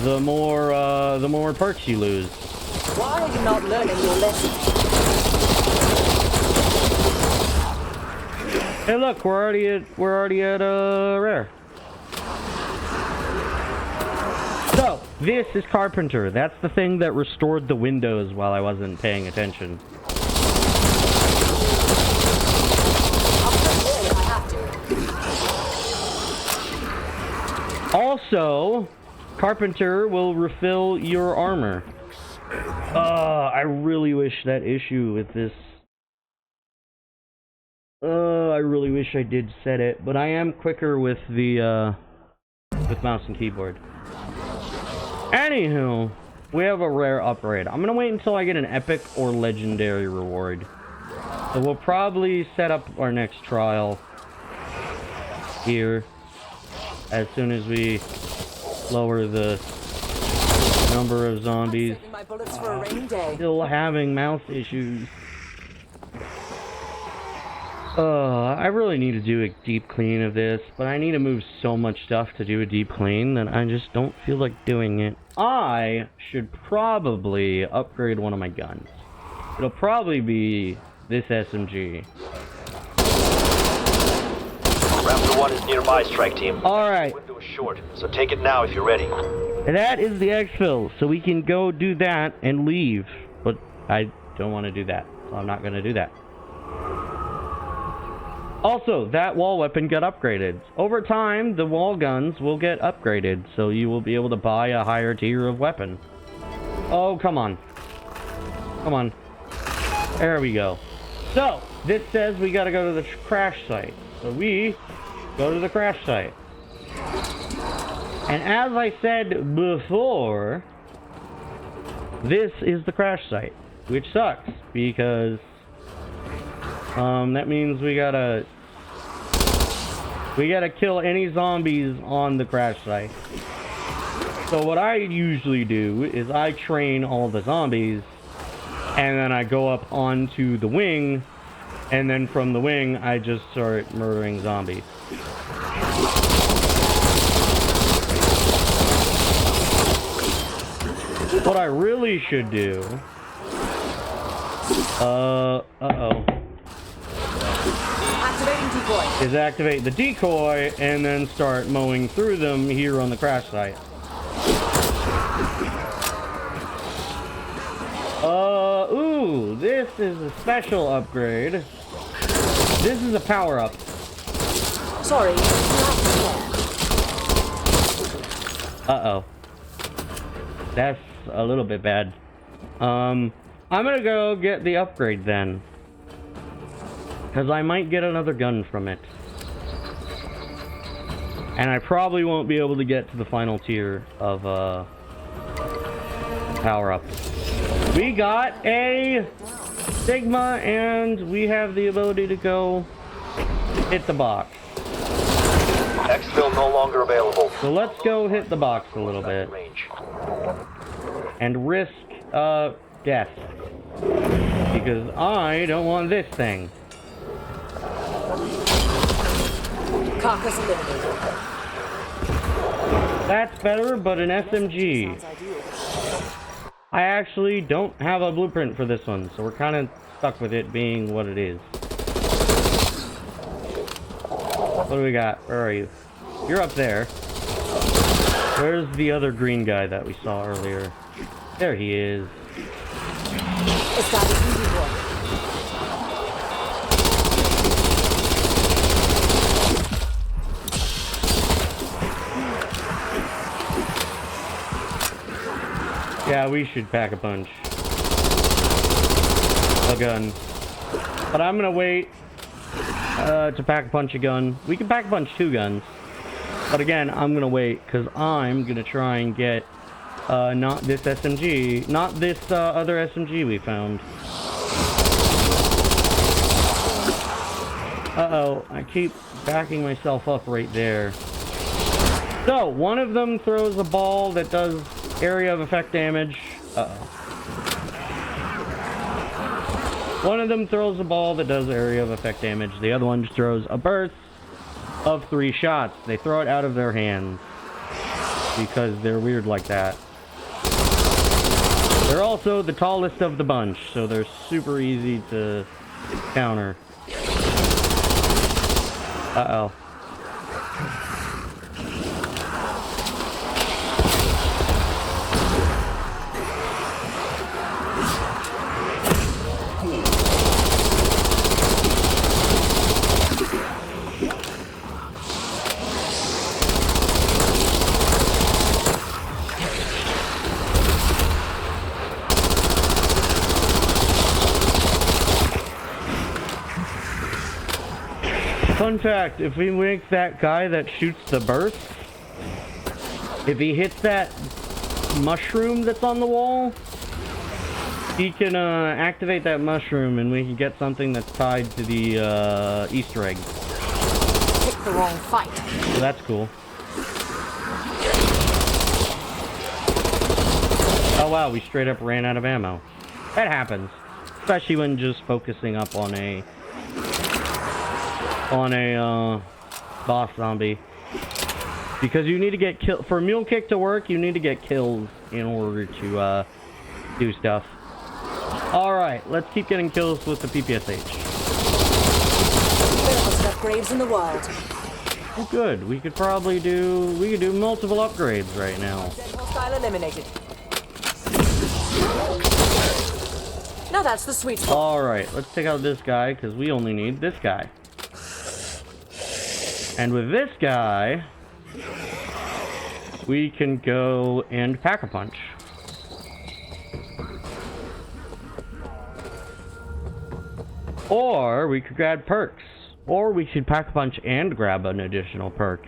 the more perks you lose. Why are you not learning your lesson? Hey, look, we're already at rare. So This is Carpenter. That's the thing that restored the windows while I wasn't paying attention. Also, Carpenter will refill your armor. I really wish that issue with this... I really wish I did set it, but I am quicker with the, with mouse and keyboard. Anywho, we have a rare upgrade. I'm gonna wait until I get an epic or legendary reward. So we'll probably set up our next trial here as soon as we lower the number of zombies. My bullets for a rainy day. Still having mouse issues. I really need to do a deep clean of this, but I need to move so much stuff to do a deep clean that I just don't feel like doing it. I should probably upgrade one of my guns. It'll probably be this SMG. Raptor 1 is nearby, strike team. Alright. The window is short, so take it now if you're ready. That is the exfil, so we can go do that and leave. But I don't want to do that, so I'm not going to do that. Also, that wall weapon got upgraded. Over time, the wall guns will get upgraded, so you will be able to buy a higher tier of weapon. Oh, come on. Come on. There we go. So, this says we gotta go to the crash site. So we go to the crash site. And as I said before, this is the crash site, which sucks, because that means we gotta kill any zombies on the crash site. So what I usually do is I train all the zombies, and then I go up onto the wing, and then from the wing I just start murdering zombies. What I really should do, Activating decoy. is activate the decoy and then start mowing through them here on the crash site. Ooh, this is a special upgrade. This is a power-up. Sorry. Uh-oh. That's a little bit bad. I'm gonna go get the upgrade then, because I might get another gun from it. And I probably won't be able to get to the final tier of power-up. We got a Sigma, and we have the ability to go hit the box. Exfil no longer available. So let's go hit the box a little bit and risk death, because I don't want this thing. Carcass eliminated. That's better, but an SMG. Sounds ideal. I actually don't have a blueprint for this one, so we're kind of stuck with it being what it is. What do we got? Where are you? You're up there. Where's the other green guy that we saw earlier? There he is. Establishing decoy. Yeah, we should pack a punch. A gun. But I'm gonna wait to pack a punch a gun. We can pack a punch 2 guns. But again, I'm gonna wait, because I'm gonna try and get not this SMG, not this other SMG we found. Uh-oh, I keep backing myself up right there. So, one of them throws a ball that does area of effect damage. Uh-oh. One of them throws a ball that does area of effect damage. The other one just throws a burst of 3 shots. They throw it out of their hands because they're weird like that. They're also the tallest of the bunch, so they're super easy to counter. Uh-oh. Fun fact, if we make that guy that shoots the burst, if he hits that mushroom that's on the wall, he can activate that mushroom and we can get something that's tied to the Easter egg. Pick the wrong fight. So that's cool. Oh wow, we straight up ran out of ammo. That happens. Especially when just focusing up on a boss zombie. Because you need to get killed. For Mule Kick to work, you need to get kills in order to do stuff. Alright, let's keep getting kills with the PPSH. There are most upgrades in the world. Oh good, we could do multiple upgrades right now. Hostile eliminated. Now that's the sweet spot. Alright, let's take out this guy, because we only need this guy. And with this guy, we can go and Pack-a-Punch. Or we could grab perks. Or we should Pack-a-Punch and grab an additional perk.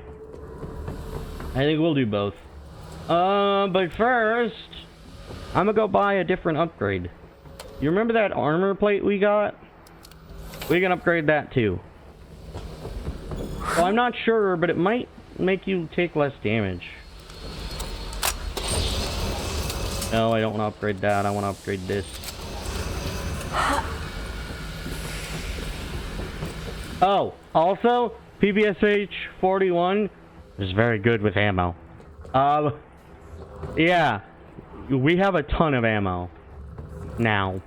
I think we'll do both. But first, I'm gonna go buy a different upgrade. You remember that armor plate we got? We can upgrade that too. Well, I'm not sure, but it might make you take less damage. No, I don't want to upgrade that. I want to upgrade this. Oh, also, PPSH 41 is very good with ammo. Yeah, we have a ton of ammo now.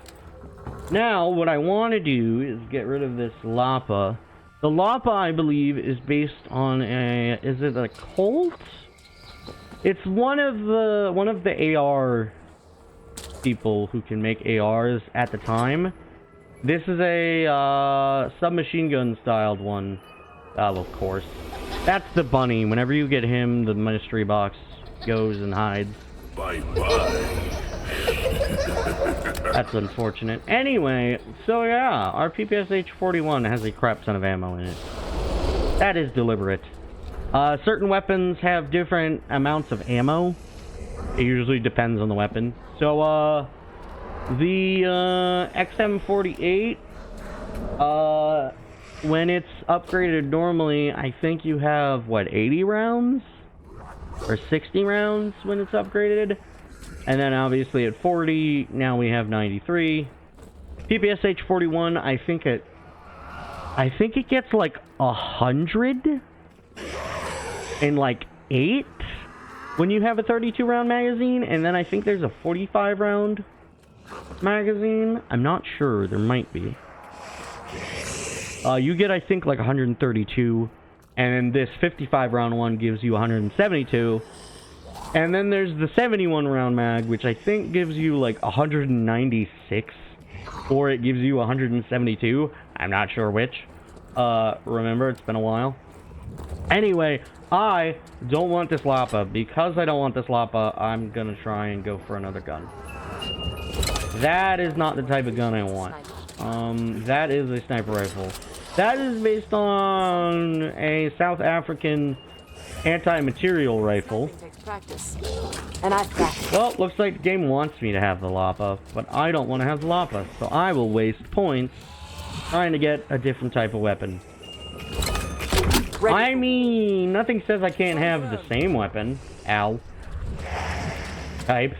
Now, what I want to do is get rid of this Lapa. The Lapa, I believe, is based on a... Is it a Colt? It's one of the AR people who can make ARs at the time. This is a submachine gun styled one. Oh, of course. That's the bunny. Whenever you get him, the mystery box goes and hides. Bye-bye. That's unfortunate. Anyway, so yeah, our PPSH 41 has a crap ton of ammo in it. That is deliberate. Certain weapons have different amounts of ammo. It usually depends on the weapon. So, the XM48, when it's upgraded normally, I think you have, what, 80 rounds? Or 60 rounds when it's upgraded? And then obviously at 40, now we have 93. PPSH 41, I think it gets like 100 in like 8 when you have a 32 round magazine, and then I think there's a 45 round magazine. I'm not sure, there might be. You get, I think, like 132, and this 55 round one gives you 172. And then there's the 71 round mag, which I think gives you like 196, or it gives you 172. I'm not sure which. Remember, it's been a while. Anyway, I don't want this Lapa. Because I don't want this Lapa, I'm gonna try and go for another gun. That is not the type of gun I want. That is a sniper rifle. That is based on a South African anti-material rifle. Practice. And I've practiced. Well, looks like the game wants me to have the Lapa, but I don't want to have the Lapa, so I will waste points trying to get a different type of weapon. I mean, nothing says I can't have the same weapon. Ow. Type.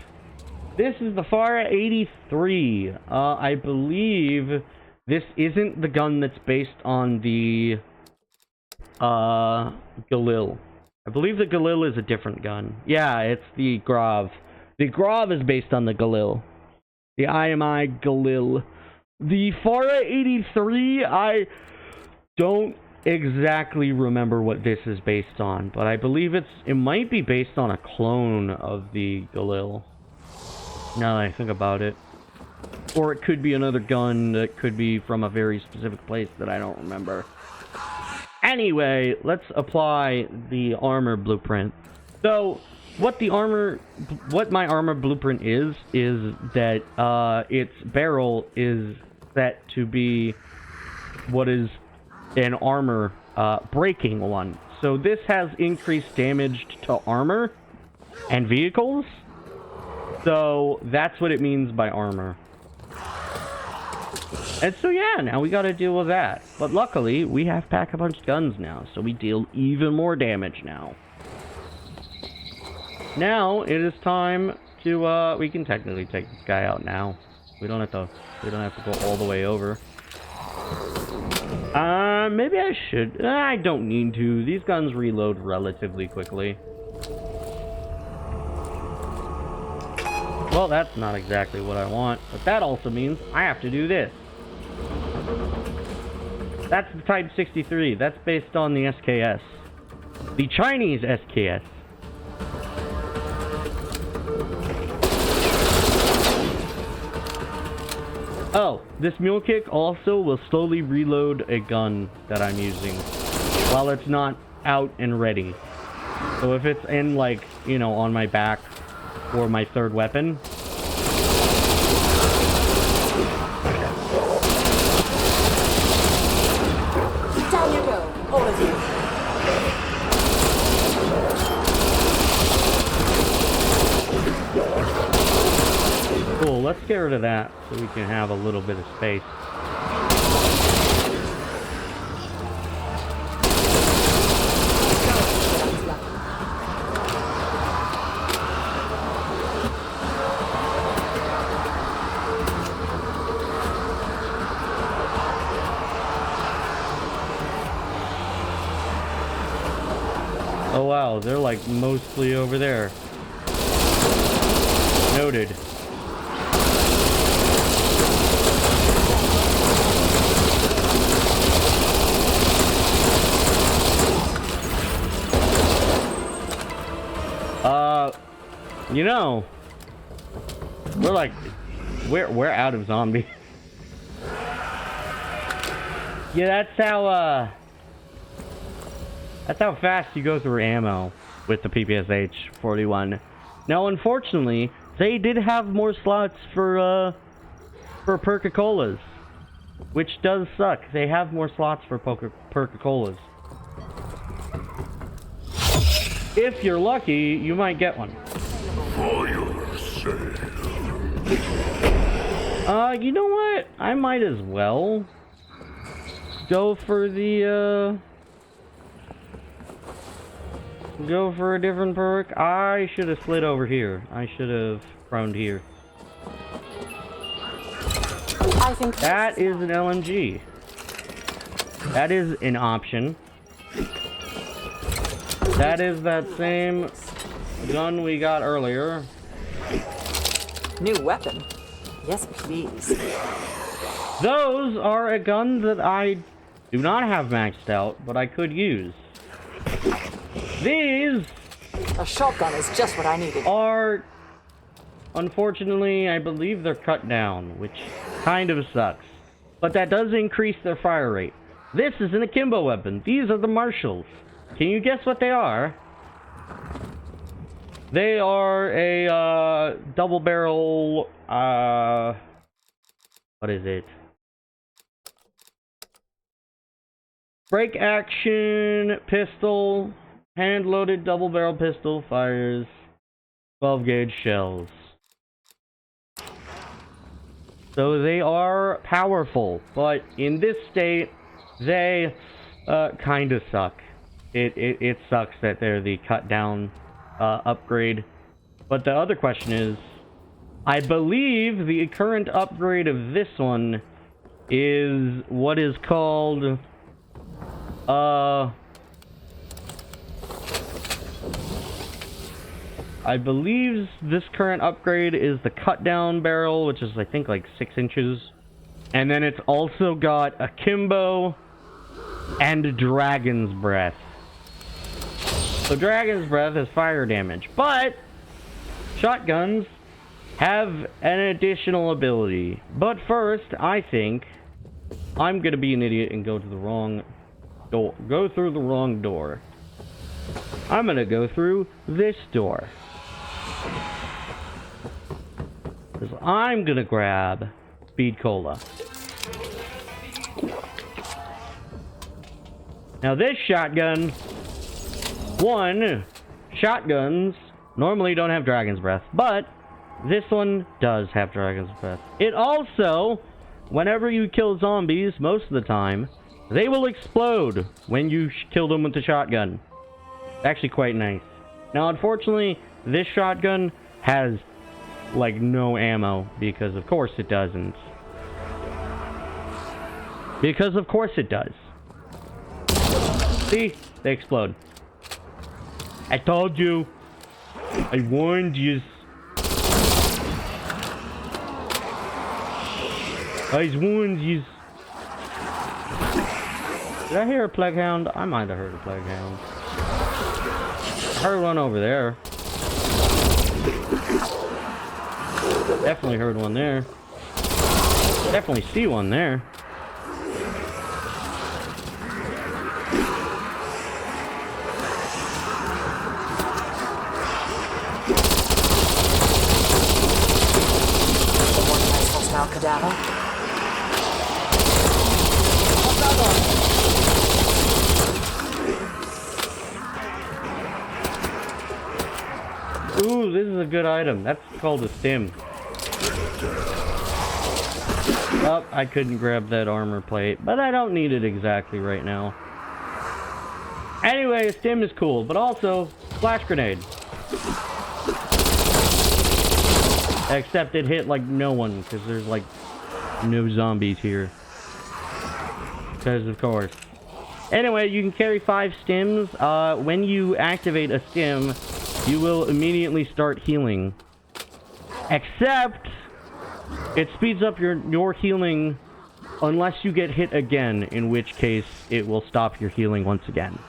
This is the FARA 83. I believe this isn't the gun that's based on the Galil. I believe the Galil is a different gun. Yeah, it's the Grav. The Grav is based on the Galil. The IMI Galil. The FARA 83, I don't exactly remember what this is based on, but I believe it might be based on a clone of the Galil. Now that I think about it. Or it could be another gun that could be from a very specific place that I don't remember. Anyway, let's apply the armor blueprint. So, what my armor blueprint is that its barrel is set to be what is an armor breaking one. So this has increased damage to armor and vehicles. So that's what it means by armor. And so yeah, now we gotta deal with that. But luckily, we have pack-a-punch guns now, so we deal even more damage now. Now, it is time to, we can technically take this guy out now. We don't have to go all the way over. Maybe I should. I don't need to. These guns reload relatively quickly. Well, that's not exactly what I want, but that also means I have to do this. That's the Type 63. That's based on the SKS. The Chinese SKS. Oh, this mule kick also will slowly reload a gun that I'm using while it's not out and ready. So if it's in, like, you know, on my back or my third weapon. Down you go, all of you. Cool, let's get rid of that so we can have a little bit of space. Oh wow, they're like mostly over there. Noted. You know, we're out of zombies. Yeah, that's how fast you go through ammo with the PPSH 41. Now, unfortunately, they did have more slots for Perca-Colas, which does suck. They have more slots for Perca-Colas. If you're lucky, you might get one. For your sake. You know what? I might as well go for the, go for a different perk. I should have slid over here. I should have proned here. I think That is an LMG. That is an option. That is that same gun we got earlier. new weapon. Yes, please. Those are a gun that I do not have maxed out, but I could use. These A shotgun is just what I needed. are, unfortunately, I believe they're cut down, which kind of sucks. But that does increase their fire rate. This is an akimbo weapon. These are the Marshalls. Can you guess what they are? They are a double barrel, what is it? Break action pistol, hand loaded double barrel pistol, fires 12 gauge shells. So they are powerful, but in this state, they kind of suck. It sucks that they're the cut down upgrade. But the other question is, I believe the current upgrade of this one is what is called I believe this current upgrade is the cut down barrel, which is I think like 6 inches. And then it's also got akimbo and dragon's breath. So dragon's breath is fire damage, but shotguns have an additional ability. But first, I think I'm gonna be an idiot and go to the wrong door. Go through the wrong door. I'm gonna go through this door. Because I'm gonna grab Speed Cola. Now this shotgun, shotguns normally don't have Dragon's Breath, but this one does have Dragon's Breath. It also, whenever you kill zombies, most of the time, they will explode when you kill them with the shotgun. It's actually quite nice. Now, unfortunately, this shotgun has, like, no ammo, because of course it doesn't. Because of course it does. See? They explode. I told you. I warned you. I warned you. Did I hear a plague hound? I might have heard a plague hound. I heard one over there. Definitely heard one there. Definitely see one there. Cadaver. Ooh, this is a good item. That's called a stim. Oh, I couldn't grab that armor plate, but I don't need it exactly right now. Anyway, a stim is cool, but also flash grenade. Except it hit like no one, because there's like no zombies here. Because of course. Anyway, you can carry 5 stims. When you activate a stim, you will immediately start healing. Except it speeds up your healing unless you get hit again, in which case it will stop your healing once again.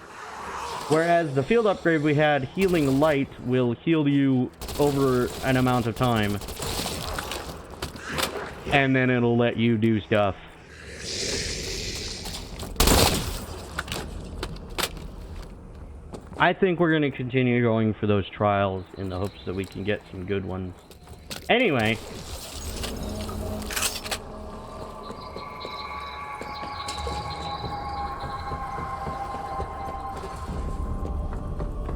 Whereas the field upgrade we had, Healing Light, will heal you over an amount of time. And then it'll let you do stuff. I think we're going to continue going for those trials in the hopes that we can get some good ones. Anyway.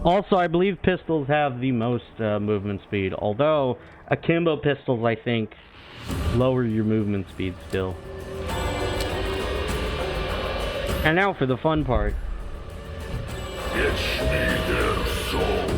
Also, I believe pistols have the most movement speed, although akimbo pistols, I think, lower your movement speed still. And now for the fun part. Fetch me their souls.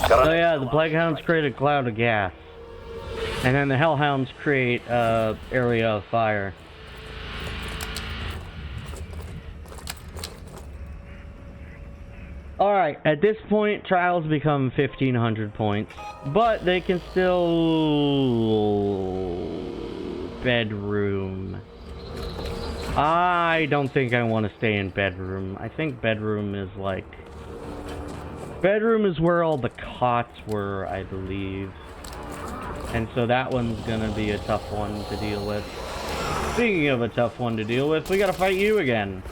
So yeah, the Plague Hounds create a cloud of gas. And then the Hellhounds create area of fire. Alright, at this point, trials become 1,500 points. But they can still... Bedroom. I don't think I want to stay in bedroom. I think bedroom is like... Bedroom is where all the cots were, I believe. And so that one's gonna be a tough one to deal with. Speaking of a tough one to deal with, we gotta fight you again.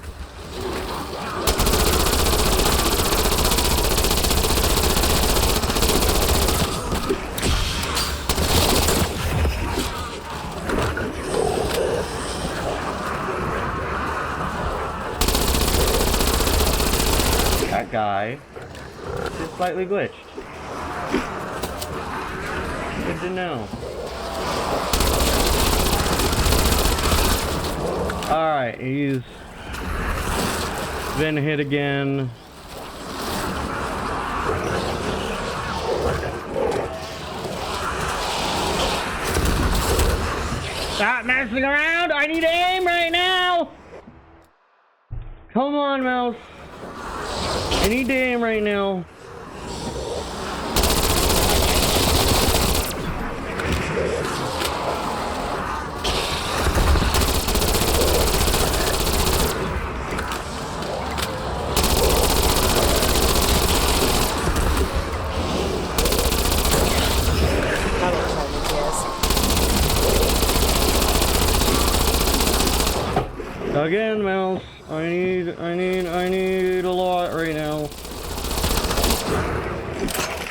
That guy is slightly glitched. Good to know. Alright, he's been hit again. Stop messing around! I need to aim right now! Come on, mouse. I need to aim right now. Again, mouse. I need a lot right now.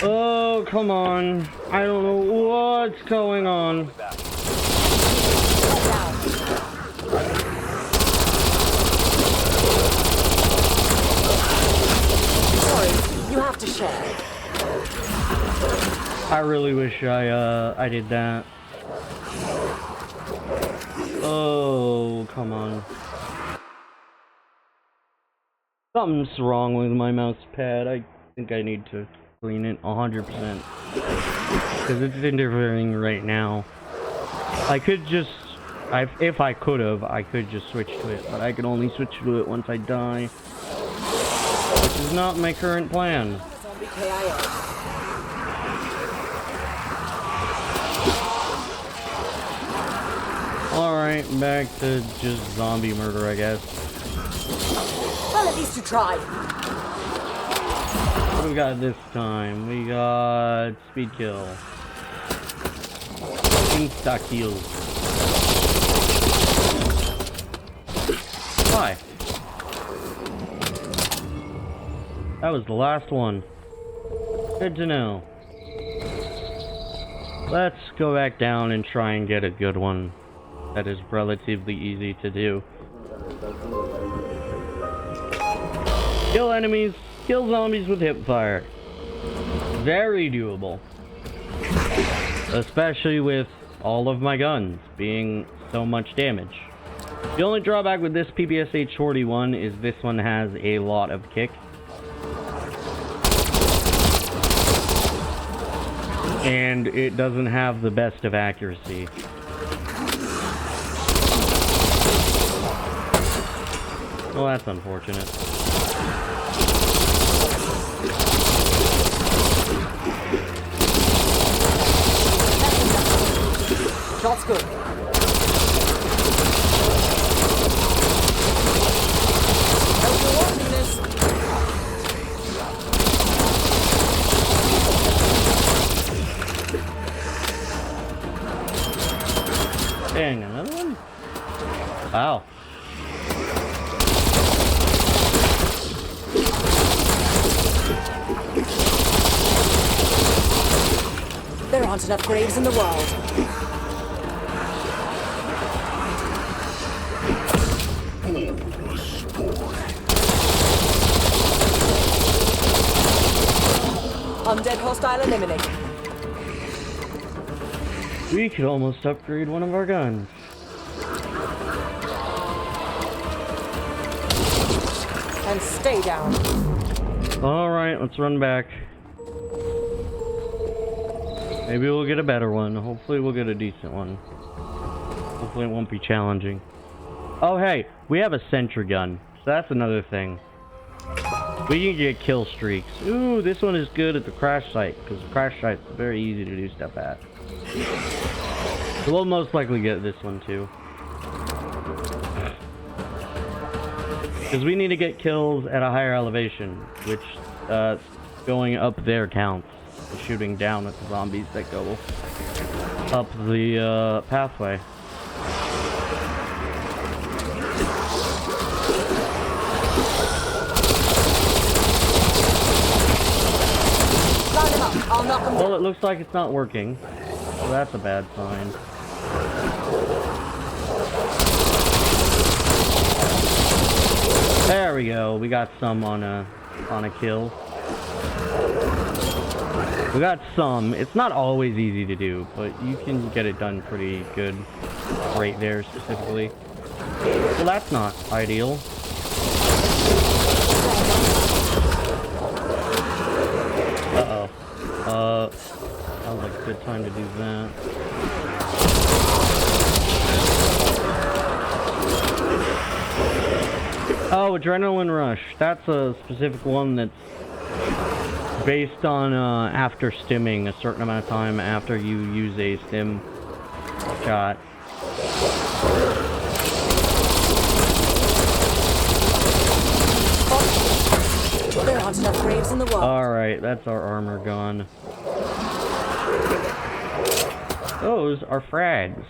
Oh, come on. I don't know what's going on. Sorry, you have to share. I really wish I did that. Oh, come on. Something's wrong with my mouse pad. I think I need to clean it 100%. Because it's interfering right now. I could just... if I could have, I could just switch to it. But I can only switch to it once I die. Which is not my current plan. Alright, back to just zombie murder, I guess. Well, at least you tried. What do we got this time? We got speed kill. Insta kill. Hi. That was the last one. Good to know. Let's go back down and try and get a good one. That is relatively easy to do. Kill enemies, kill zombies with hip fire. Very doable. Especially with all of my guns being so much damage. The only drawback with this PPSH 41 is this one has a lot of kick. And it doesn't have the best of accuracy. Well, that's unfortunate. Shot's good. Hope you're watching this. Dang, another one? Wow. There aren't enough graves in the world. Undead hostile eliminated. We could almost upgrade one of our guns. And stay down. Alright, let's run back. Maybe we'll get a better one. Hopefully we'll get a decent one. Hopefully it won't be challenging. Oh hey, we have a sentry gun. So that's another thing. We can get kill streaks. Ooh, this one is good at the crash site. Because the crash site's very easy to do stuff at. So we'll most likely get this one too. Because we need to get kills at a higher elevation. Which, going up there counts. Shooting down at the zombies that go up the pathway. Line him up. I'll knock him Well, down. it looks like it's not working. So that's a bad sign. There we go. We got some on a kill. We got some. It's not always easy to do, but you can get it done pretty good right there specifically. Well, that's not ideal. Uh-oh. Sounds like a good time to do that. Oh, Adrenaline Rush. That's a specific one that's based on after stimming a certain amount of time after you use a stim shot. There aren't enough graves in the world. Alright, that's our armor gone. Those are frags.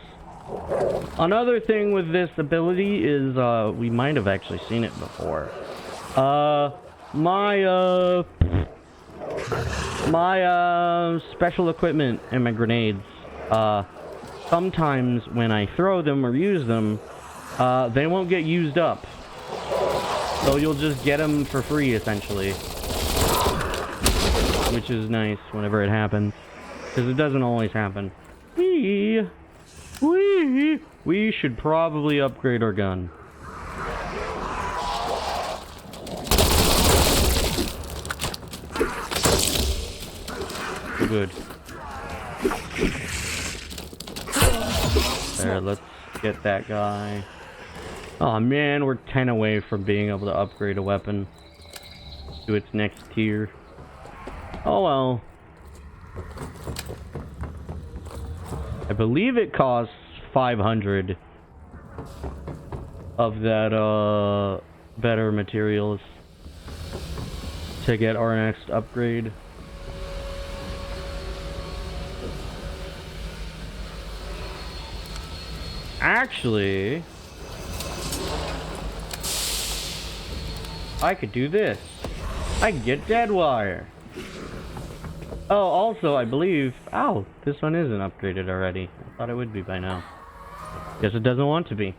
Another thing with this ability is, we might have actually seen it before. My special equipment and my grenades, sometimes when I throw them or use them, they won't get used up. So you'll just get them for free, essentially. Which is nice whenever it happens. Because it doesn't always happen. We should probably upgrade our gun. Good. There, let's get that guy. Oh man, we're 10 away from being able to upgrade a weapon to its next tier. Oh well. I believe it costs 500 of that better materials to get our next upgrade. Actually, I could do this. I can get dead wire. Oh, also, I believe... Oh, this one isn't upgraded already. I thought it would be by now. Guess it doesn't want to be.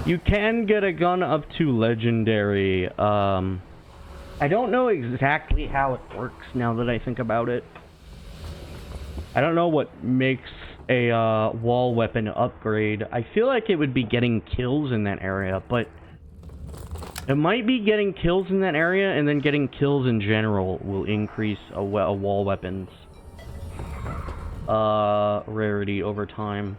You can get a gun up to legendary. I don't know exactly how it works now that I think about it. I don't know what makes a wall weapon upgrade. I feel like it would be getting kills in that area, but... It might be getting kills in that area, and then getting kills in general will increase a wall weapon's rarity over time.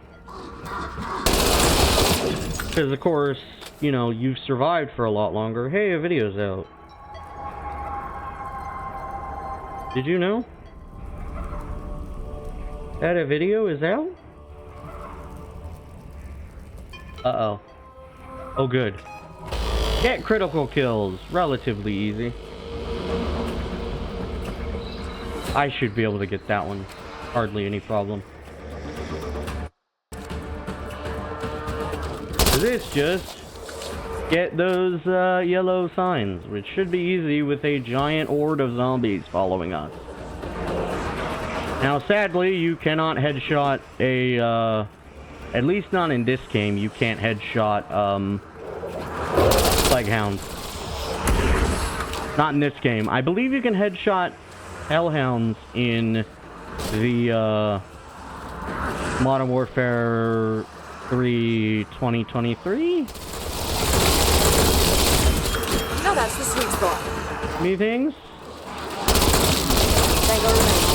Because, of course, you know, you've survived for a lot longer. Hey, a video's out. Did you know that a video is out? Uh-oh. Oh, good. Get critical kills. Relatively easy. I should be able to get that one. Hardly any problem. This just... Get those yellow signs, which should be easy with a giant horde of zombies following us. Now, sadly, you cannot headshot a... at least not in this game, you can't headshot, Plague Hounds. Not in this game. I believe you can headshot Hellhounds in the Modern Warfare 3 2023? Now that's the sweet spot. Me things? Tango remaining.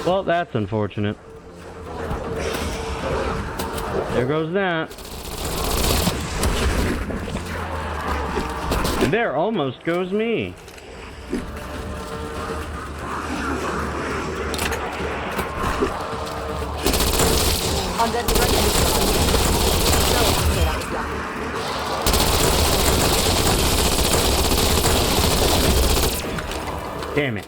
Well, that's unfortunate. There goes that. And there almost goes me. Undead direct Damn it.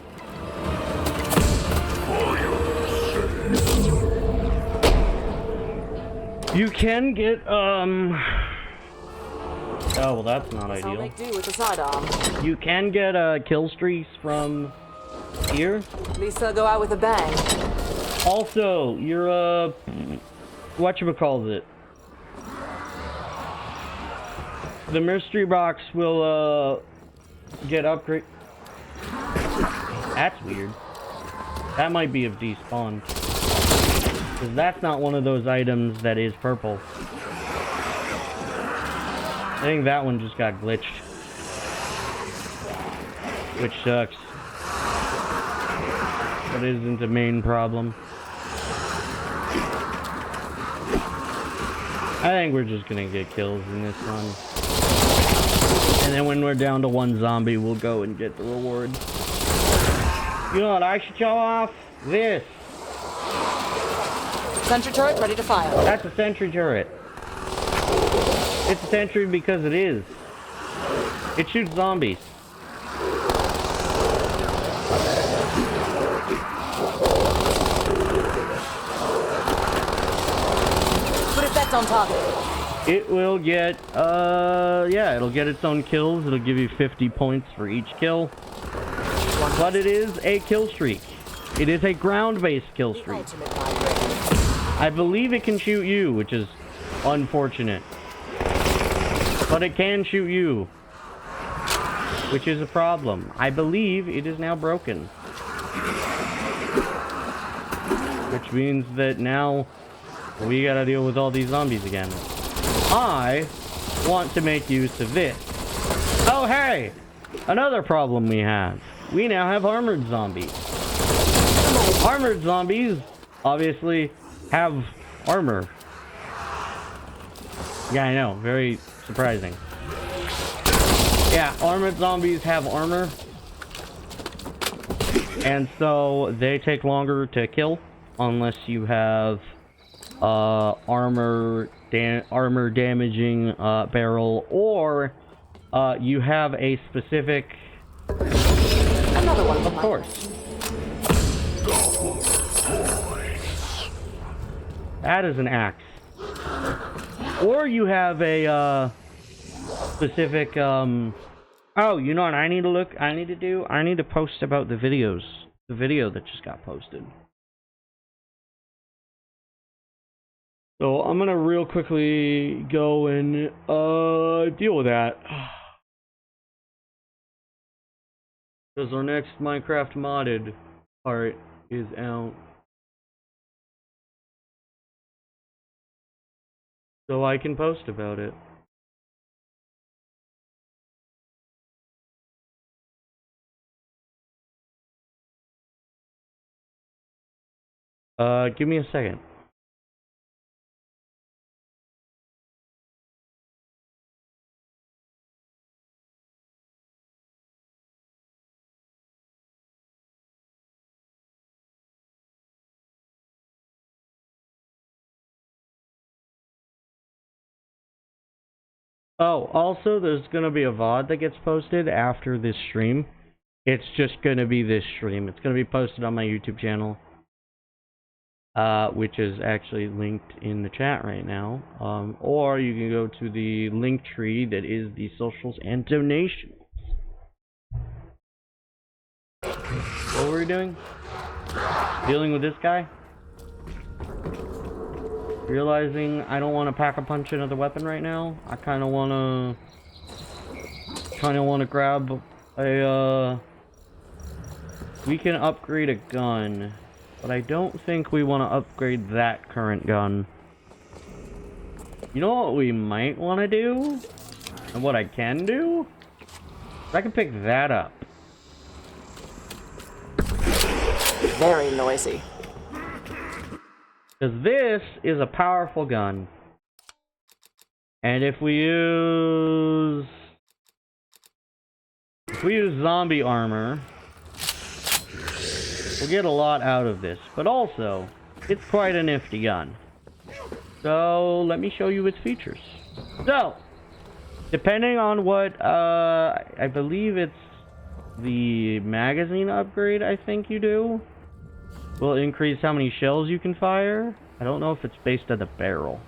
You can get, Oh, well, that's not I'll ideal. make do with the sidearm. You can get, kill streaks from here. At least they'll go out with a bang. Also, your, whatchamacallit. The mystery box will, get upgrade. That's weird. That might be of despawned. Because that's not one of those items that is purple. I think that one just got glitched. Which sucks. But isn't a main problem. I think we're just gonna get kills in this one. And then when we're down to one zombie, we'll go and get the reward. You know what I should show off? This. Sentry turret ready to fire. That's a sentry turret. It's a sentry because it is. It shoots zombies. on target. It will get, yeah, it'll get its own kills. It'll give you 50 points for each kill. But it is a kill streak. It is a ground-based kill streak. Ultimate vibrator. I believe it can shoot you, which is unfortunate. But it can shoot you, which is a problem. I believe it is now broken. Which means that now we gotta deal with all these zombies again. I want to make use of this. Oh, hey! Another problem we have. We now have armored zombies. Armored zombies, obviously, have armor. Yeah, I know. Very surprising. Yeah, armored zombies have armor. And so they take longer to kill unless you have armor damaging barrel, or you have a specific... Another one. Of course. That is an axe. Or you have a specific oh, you know what I need to look I need to do? I need to post about the videos. The video that just got posted. So I'm gonna real quickly go and deal with that. Because our next Minecraft modded part is out. So I can post about it. Give me a second. Oh, also, there's gonna be a VOD that gets posted after this stream. It's just gonna be this stream. It's gonna be posted on my YouTube channel, which is actually linked in the chat right now. Or you can go to the link tree that is the socials and donations. What were we doing? Dealing with this guy? Realizing I don't want to pack a punch another weapon right now. I kind of want to grab a we can upgrade a gun, but I don't think we want to upgrade that current gun. You know what we might want to do? And what I can do? I can pick that up. Very noisy. Because this is a powerful gun. And if we use zombie armor, we'll get a lot out of this. But also, it's quite a nifty gun. So, let me show you its features. So, depending on what, I believe it's the magazine upgrade, I think you do, will increase how many shells you can fire. I don't know if it's based on the barrel.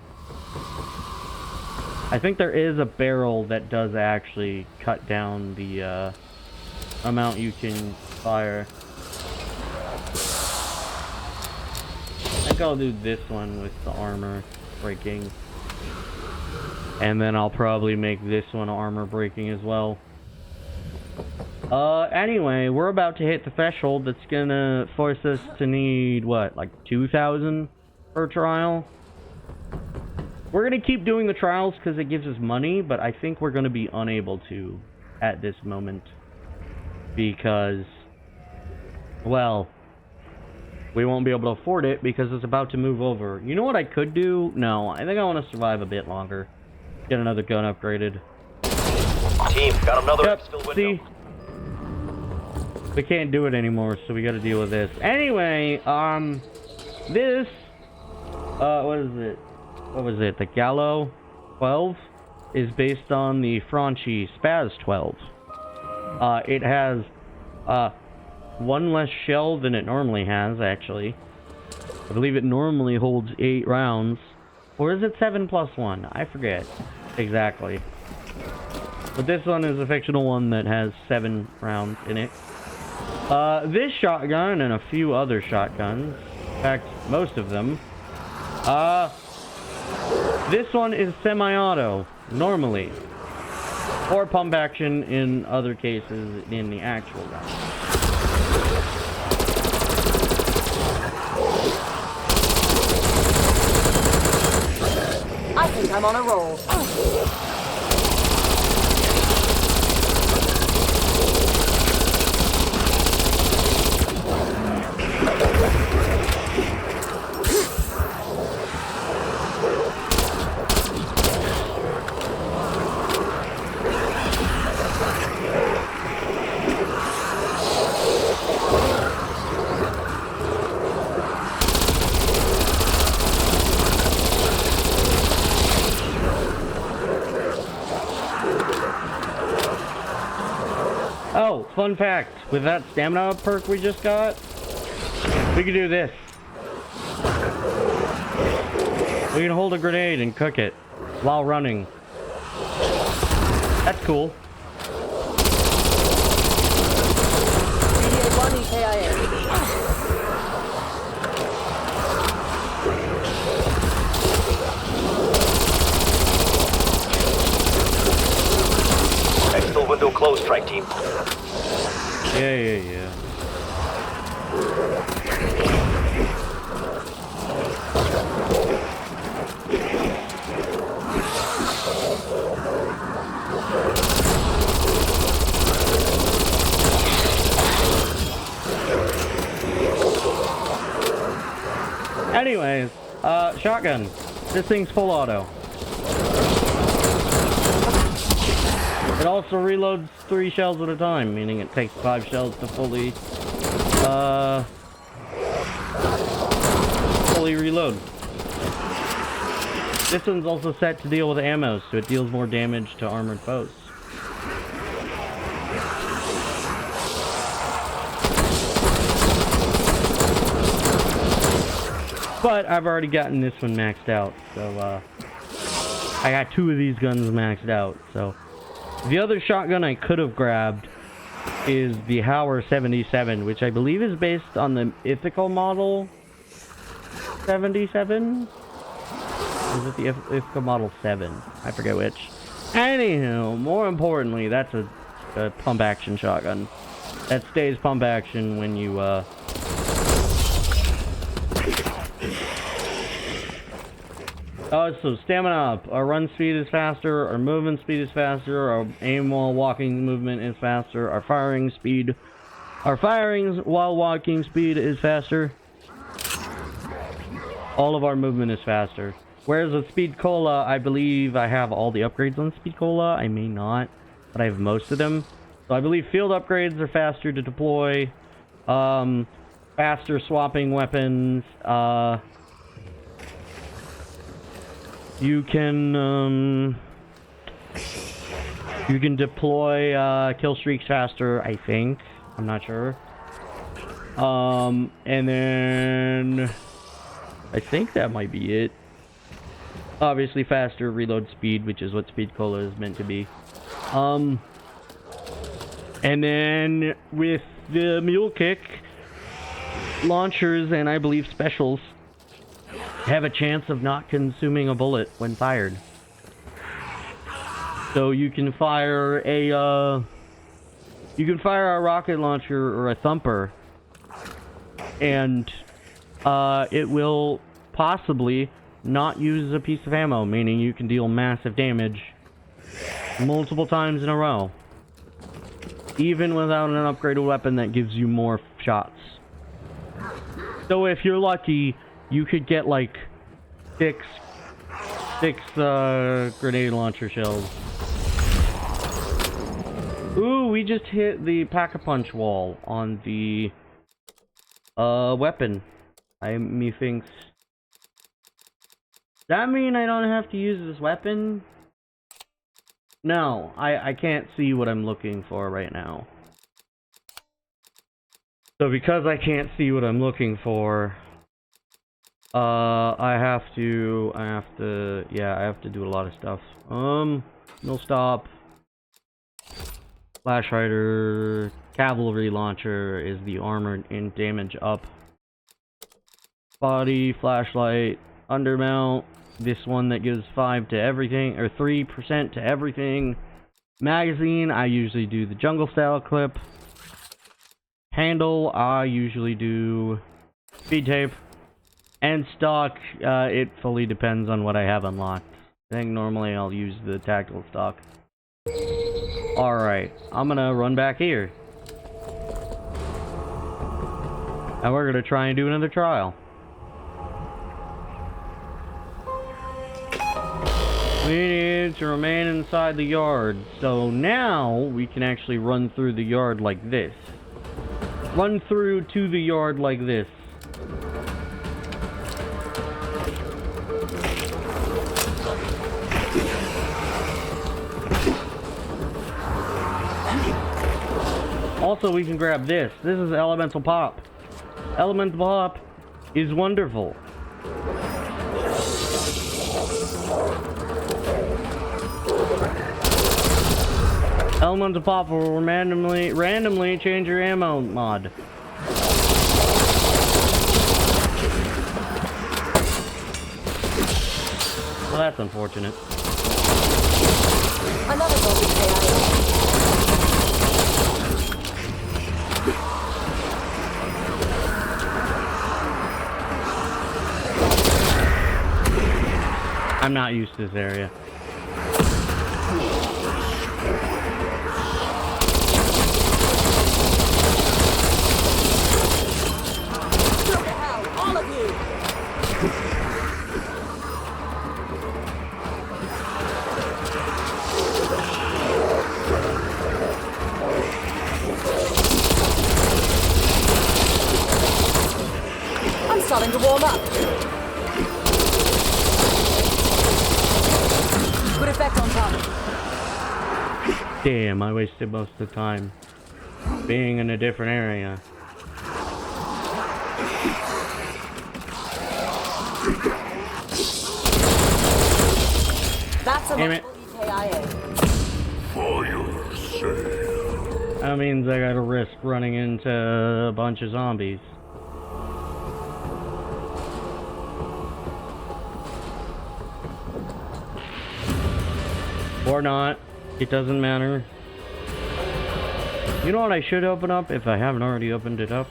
I think there is a barrel that does actually cut down the amount you can fire. I think I'll do this one with the armor breaking. And then I'll probably make this one armor breaking as well. Anyway, we're about to hit the threshold that's gonna force us to need, what, like 2,000 per trial? We're gonna keep doing the trials because it gives us money, but I think we're gonna be unable to at this moment. Because, well, we won't be able to afford it because it's about to move over. You know what I could do? No, I think I want to survive a bit longer. Get another gun upgraded. Team, got another Yep, exfil window. see? We can't do it anymore, so we gotta deal with this. Anyway, this, what is it? What was it? The Gallo 12 is based on the Franchi Spaz 12. It has, one less shell than it normally has, actually. I believe it normally holds 8 rounds. Or is it 7 plus 1? I forget exactly. But this one is a fictional one that has 7 rounds in it. This shotgun and a few other shotguns, in fact, most of them. This one is semi-auto, normally. Or pump action in other cases in the actual gun. I think I'm on a roll. Oh, fun fact, with that stamina perk we just got, we can do this. We can hold a grenade and cook it while running. That's cool. BDA 1 EKIA. Exfil window closed, strike team. Yeah. Anyways, shotgun. This thing's full auto. It also reloads 3 shells at a time, meaning it takes 5 shells to fully reload. This one's also set to deal with ammo, so it deals more damage to armored foes. But I've already gotten this one maxed out, so I got 2 of these guns maxed out, so the other shotgun I could have grabbed is the Hauer 77, which I believe is based on the Ithaca model 77? Or is it the Ithaca model 7? I forget which. Anywho, more importantly, that's a pump action shotgun. That stays pump action when you, so stamina up, our run speed is faster, our movement speed is faster, our aim while walking movement is faster, our firing while walking speed is faster. All of our movement is faster. Whereas with Speed Cola, I believe I have all the upgrades on Speed Cola. I may not, but I have most of them. So I believe field upgrades are faster to deploy, faster swapping weapons, you can deploy kill streaks faster, I think. I'm not sure. And then I think that might be it. Obviously faster reload speed, which is what Speed Cola is meant to be. And then with the mule kick, launchers and I believe specials have a chance of not consuming a bullet when fired. So you can fire a rocket launcher or a thumper, and it will possibly not use a piece of ammo, meaning you can deal massive damage multiple times in a row, even without an upgraded weapon that gives you more shots. So if you're lucky, you could get like six grenade launcher shells. Ooh, we just hit the pack-a-punch wall on the weapon. Methinks. Does that mean I don't have to use this weapon? No, I can't see what I'm looking for right now. So because I can't see what I'm looking for, I have to do a lot of stuff. No stop. Flash hider, cavalry launcher is the armor and damage up. Body, flashlight, undermount. This one that gives 5 to everything, or 3% to everything. Magazine, I usually do the jungle style clip. Handle, I usually do speed tape. And stock, it fully depends on what I have unlocked. I think normally I'll use the tactical stock. Alright, I'm gonna run back here. And we're gonna try and do another trial. We need to remain inside the yard. So now we can actually run through the yard like this. Run through to the yard like this. Also, we can grab this. This is Elemental Pop. Elemental Pop is wonderful. Elemental Pop will randomly change your ammo mod. Well, that's unfortunate. Another zombie KIA. I'm not used to this area. Go to hell, all of you! I'm starting to warm up. Good effect on target. Damn, I wasted most of the time being in a different area. That's a Damn it. KIA. For your sake. That means I gotta risk running into a bunch of zombies. Or not. It doesn't matter. You know what I should open up if I haven't already opened it up?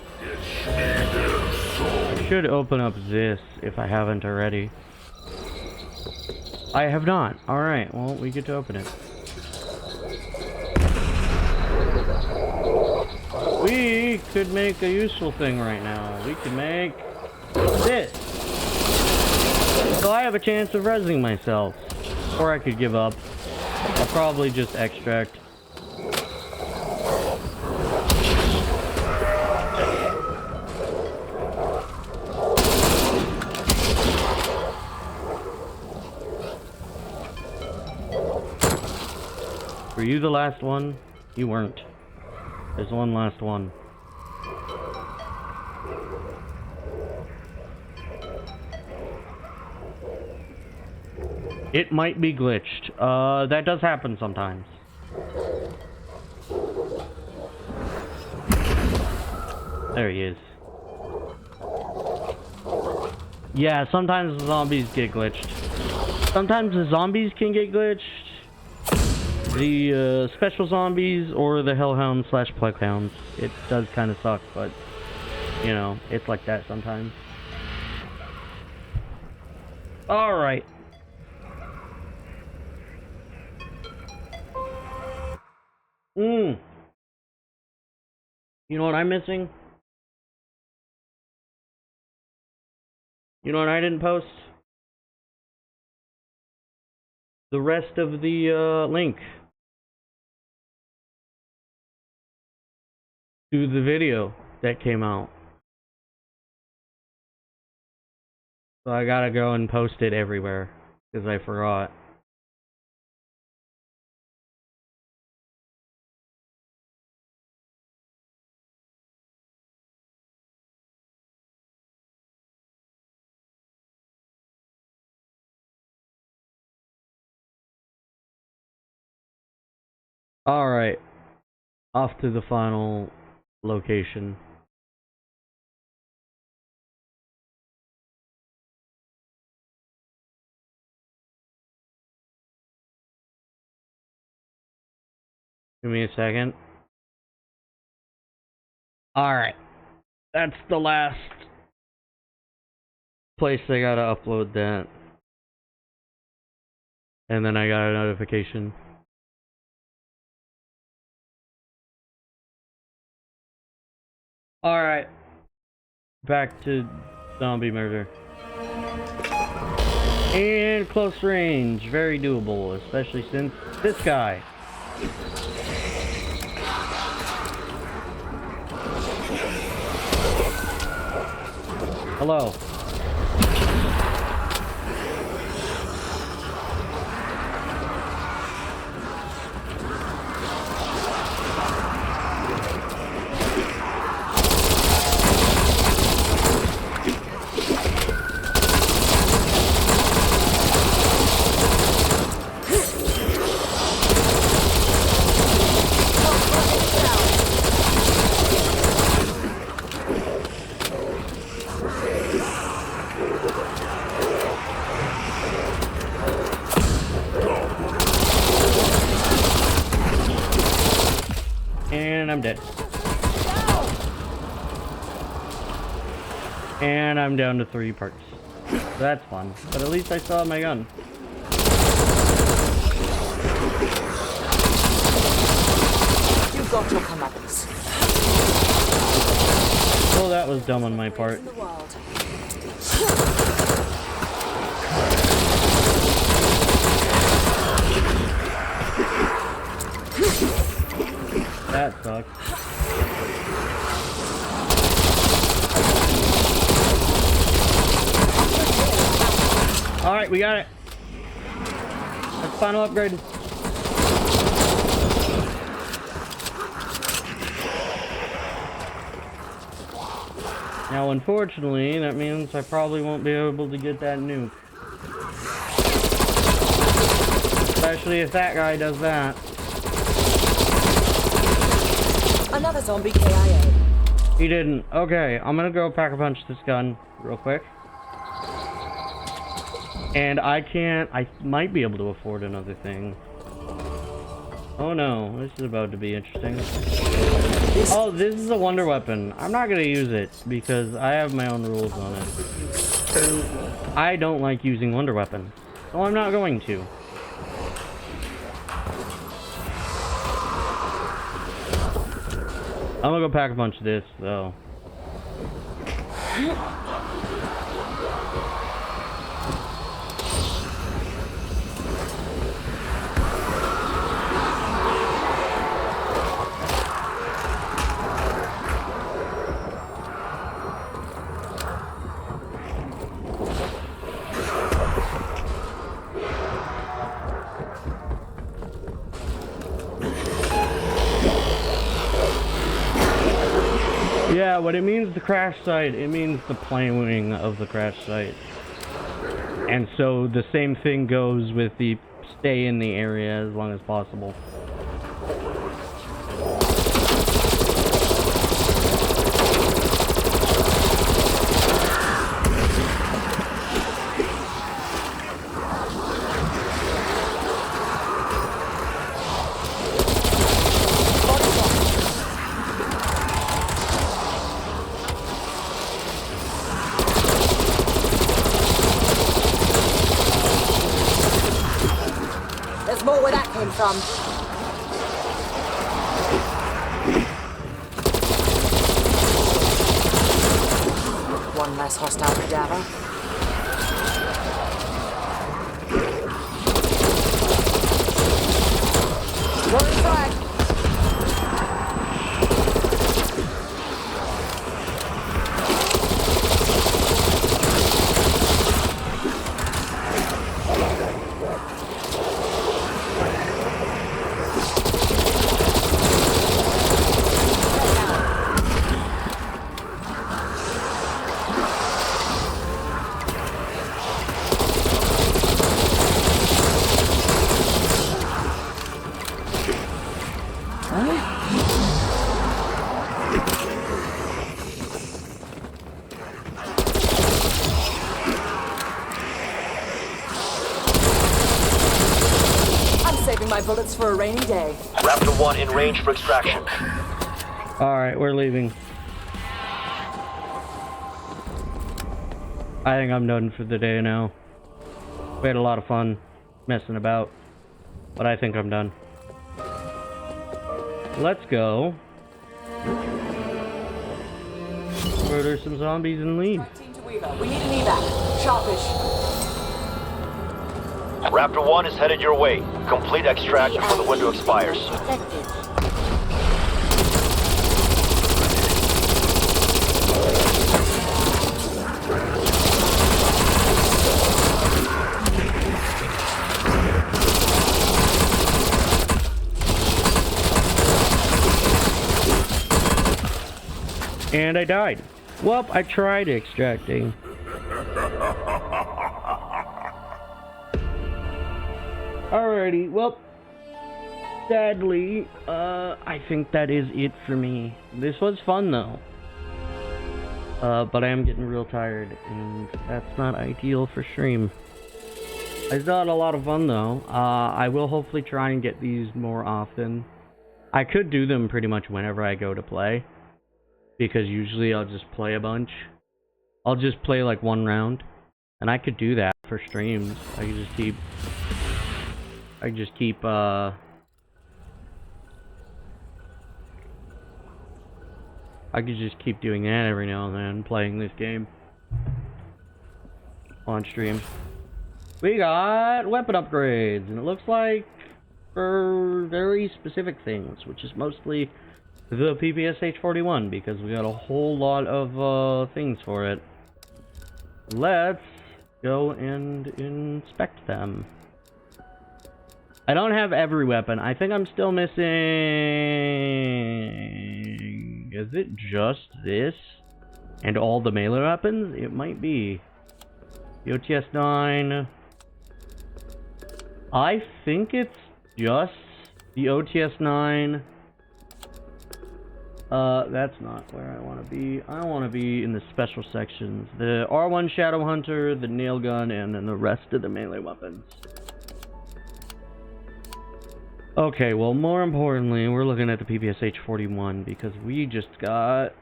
I should open up this if I haven't already. I have not. Alright, well, we get to open it. We could make a useful thing right now. We could make this. So I have a chance of resing myself. Or I could give up. I'll probably just extract. Were you the last one? You weren't. There's one last one. It might be glitched. That does happen sometimes. There he is. Yeah, sometimes the zombies get glitched. Sometimes the zombies can get glitched. The special zombies or the hellhounds / plaguehounds. It does kind of suck, but you know, it's like that sometimes. Alright. You know what I'm missing? You know what I didn't post? The rest of the link to the video that came out. So I gotta go and post it everywhere because I forgot. Alright. Off to the final location. Give me a second. Alright. That's the last place I gotta upload that. And then I got a notification. Alright. Back to zombie murder. And close range. Very doable, especially since this guy. Hello. And I'm dead. And I'm down to 3 parts. That's fun. But at least I still have my gun. You got your comeuppance. Well, that was dumb on my part. In the world. That sucks. Alright, we got it. That's final upgrade. Now, unfortunately, that means I probably won't be able to get that nuke. Especially if that guy does that. Another zombie KIA. He didn't. Okay, I'm gonna go pack-a-punch this gun real quick. And I might be able to afford another thing. Oh no, this is about to be interesting. Oh, this is a wonder weapon. I'm not gonna use it because I have my own rules on it. I don't like using wonder weapons, so I'm not going to. I'm gonna go pack a bunch of this, though. Yeah, when it means the crash site, it means the planning of the crash site. And so the same thing goes with the stay in the area as long as possible. There's more where that came from. One less hostile cadaver. Throwing frag. for a rainy day. Raptor 1 in range for extraction. Alright, we're leaving. I think I'm done for the day now. We had a lot of fun messing about, but I think I'm done. Let's go murder some zombies and leave. Team to Weaver. We need an evac. Sharpish. Raptor 1 is headed your way. Complete extract before the window expires. Detected. And I died. Well, I tried extracting. Alrighty, well, sadly, I think that is it for me. This was fun, though. But I am getting real tired, and that's not ideal for stream. I still had a lot of fun, though. I will hopefully try and get these more often. I could do them pretty much whenever I go to play, because usually I'll just play a bunch. I'll just play like one round, and I could do that for streams. I could just keep doing that every now and then, playing this game on stream. We got weapon upgrades, and it looks like for very specific things, which is mostly the PPSH-41, because we got a whole lot of things for it. Let's go and inspect them. I don't have every weapon. I think I'm still missing... Is it just this? And all the melee weapons? It might be. The OTS-9... I think it's just the OTS-9... that's not where I want to be. I want to be in the special sections. The R1 Shadow Hunter, the nail gun, and then the rest of the melee weapons. Okay, well, more importantly, we're looking at the PPSH-41 because we just got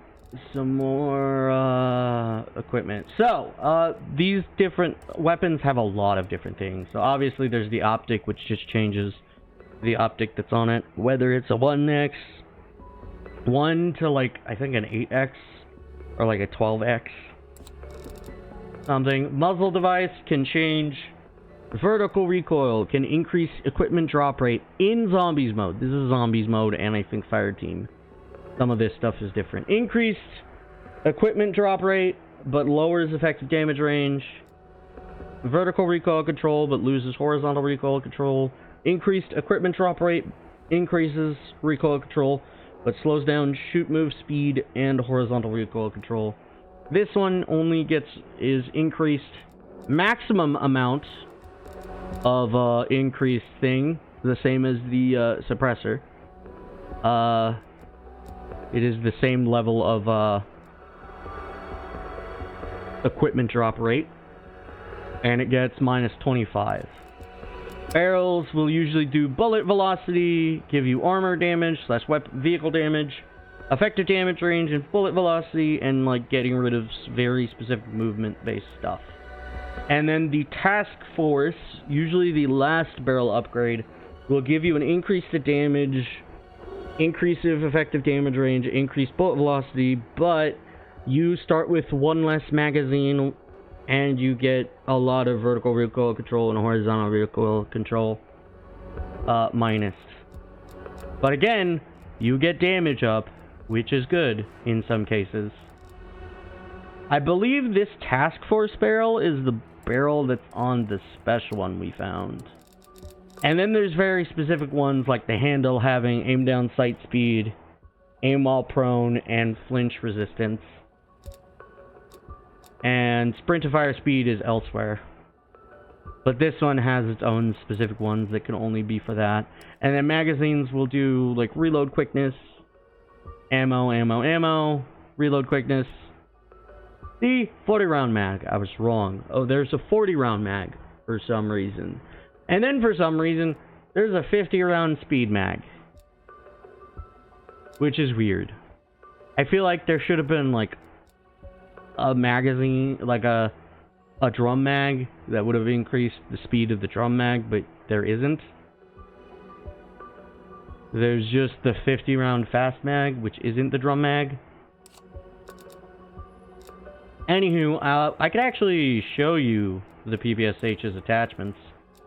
some more equipment. So, these different weapons have a lot of different things. So obviously there's the optic, which just changes the optic that's on it, whether it's a 1x, 1 to like, I think an 8x, or like a 12x. Something. Muzzle device can change. Vertical recoil can increase equipment drop rate in zombies mode. This is zombies mode, and I think fire team. Some of this stuff is different. Increased equipment drop rate, but lowers effective damage range. Vertical recoil control, but loses horizontal recoil control. Increased equipment drop rate, increases recoil control, but slows down shoot move speed and horizontal recoil control. This one only is increased maximum amount of increased thing, the same as the suppressor. It is the same level of equipment drop rate, and it gets minus 25. Barrels will usually do bullet velocity, give you armor damage / vehicle damage, effective damage range, and bullet velocity, and like getting rid of very specific movement-based stuff. And then the task force, usually the last barrel upgrade, will give you an increase to damage, increase of effective damage range, increased bullet velocity, but you start with one less magazine, and you get a lot of vertical recoil control and horizontal recoil control minus. But again, you get damage up, which is good in some cases. I believe this task force barrel is the barrel that's on the special one we found. And then there's very specific ones like the handle having aim down sight speed, aim while prone, and flinch resistance. And sprint to fire speed is elsewhere. But this one has its own specific ones that can only be for that. And then magazines will do like reload quickness, ammo, reload quickness. The 40 round mag, I was wrong. Oh, there's a 40 round mag for some reason. And then for some reason, there's a 50 round speed mag, which is weird. I feel like there should have been like a magazine, like a drum mag that would have increased the speed of the drum mag, but there isn't. There's just the 50 round fast mag, which isn't the drum mag. Anywho, I could actually show you the PPSH's attachments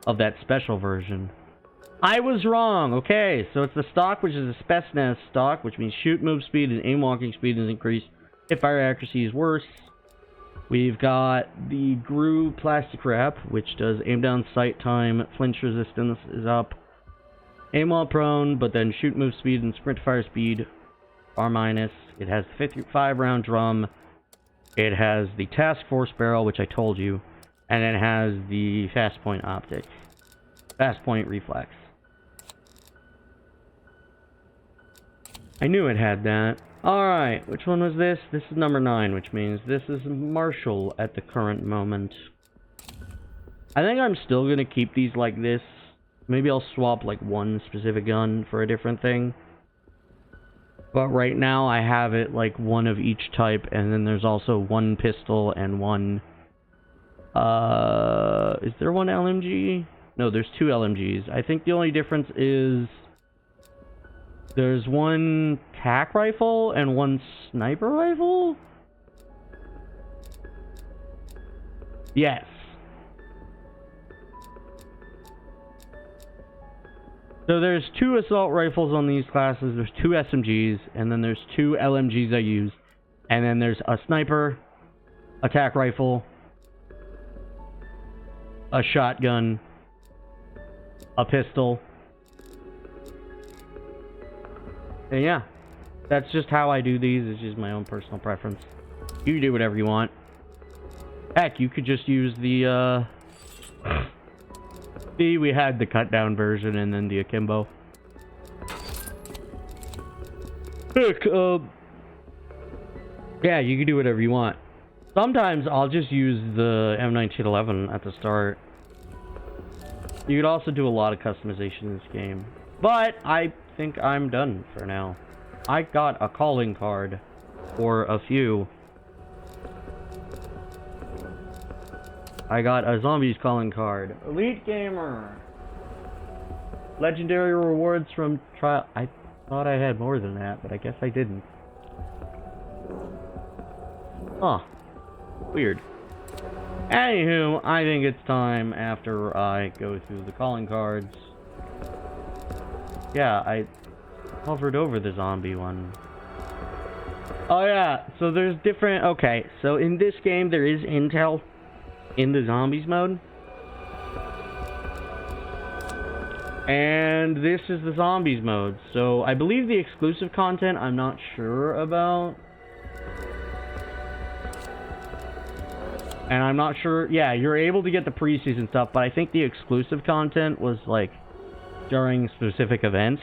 of that special version. I was wrong. Okay, so it's the stock, which is a Spetsnaz stock, which means shoot, move speed, and aim walking speed is increased if fire accuracy is worse. We've got the GRU plastic wrap, which does aim down sight time, flinch resistance is up, aim while prone, but then shoot, move speed, and sprint fire speed are minus. It has the 55 round drum. It has the task force barrel, which I told you, and it has the fast point optic, fast point reflex. I knew it had that. Alright, which one was this? This is number 9, which means this is Marshall at the current moment. I think I'm still going to keep these like this. Maybe I'll swap like one specific gun for a different thing. But right now I have it like one of each type, and then there's also one pistol and one... is there one LMG? No, there's 2 LMGs. I think the only difference is... there's one tac rifle and one sniper rifle? Yes. So there's 2 assault rifles on these classes, there's 2 SMGs, and then there's 2 LMGs I use. And then there's a sniper, a tac rifle, a shotgun, a pistol. And yeah, that's just how I do these. It's just my own personal preference. You can do whatever you want. Heck, you could just use the, see, we had the cut down version and then the akimbo. Heck, yeah, you can do whatever you want. Sometimes I'll just use the M1911 at the start. You could also do a lot of customization in this game. But I think I'm done for now. I got a calling card for a few. I got a zombies calling card. Elite Gamer. Legendary rewards from trial. I thought I had more than that, but I guess I didn't. Huh. Weird. Anywho, I think it's time after I go through the calling cards. Yeah, I hovered over the zombie one. Oh yeah, so there's different... Okay, so in this game there is intel in the zombies mode. And this is the zombies mode. So I believe the exclusive content I'm not sure about. And I'm not sure... Yeah, you're able to get the preseason stuff, but I think the exclusive content was like during specific events.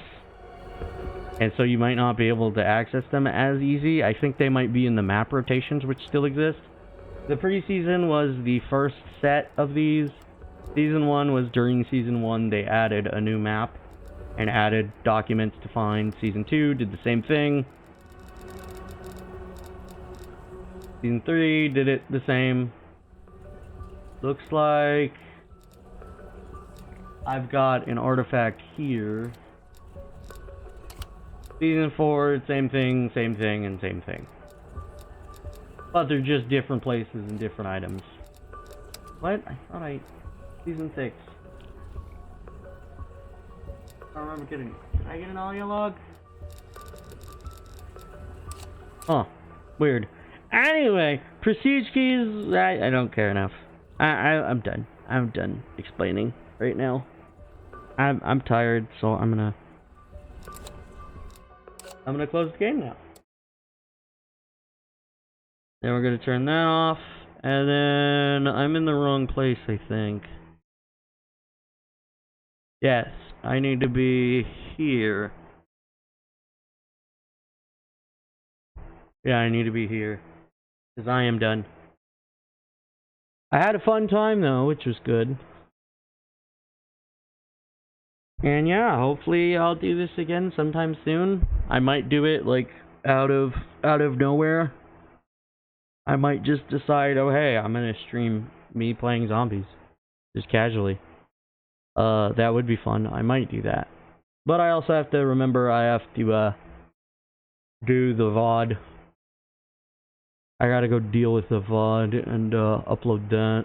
And so you might not be able to access them as easy. I think they might be in the map rotations, which still exist. The preseason was the first set of these. Season 1 was during Season 1, they added a new map and added documents to find. Season 2 did the same thing. Season 3 did it the same. Looks like I've got an artifact here. Season 4, same thing, and same thing. But they're just different places and different items. What? I thought Season 6. I don't remember getting... Did I get an audio log? Huh. Weird. Anyway, prestige keys, I don't care enough. I'm done. I'm done explaining right now. I'm tired, so I'm gonna close the game now. Then we're gonna turn that off, and then I'm in the wrong place, I think. Yes, I need to be here. Yeah, I need to be here, because I am done. I had a fun time though, which was good. And yeah, hopefully I'll do this again sometime soon. I might do it like out of nowhere. I might just decide, oh hey, I'm gonna stream me playing zombies, just casually. That would be fun. I might do that. But I also have to remember I have to do the VOD. I gotta go deal with the VOD and upload that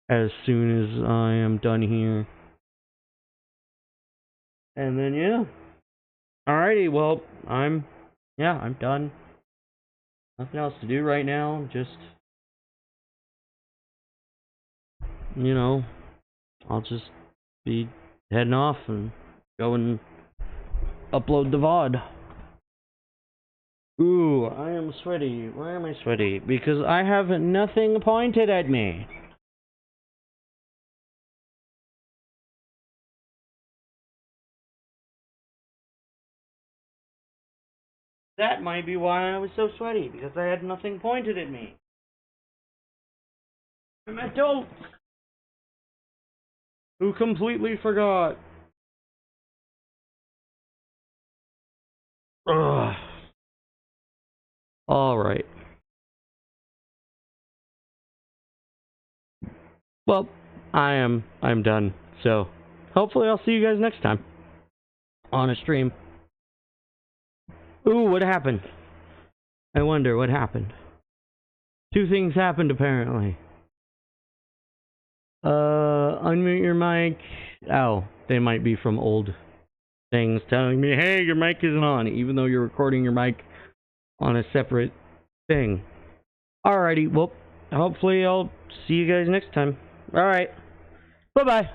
as soon as I am done here. And then yeah. Alrighty, well, I'm done. Nothing else to do right now, just, you know, I'll just be heading off and go and upload the VOD. Ooh, I am sweaty. Why am I sweaty? Because I have nothing pointed at me. That might be why I was so sweaty, because I had nothing pointed at me. I'm an adult who completely forgot. Ugh. Alright. Well, I'm done. So, hopefully I'll see you guys next time on a stream. Ooh, what happened? I wonder what happened. Two things happened apparently. Unmute your mic. Oh, they might be from old things telling me, hey, your mic isn't on, even though you're recording your mic on a separate thing. Alrighty, well, hopefully I'll see you guys next time. Alright, bye-bye.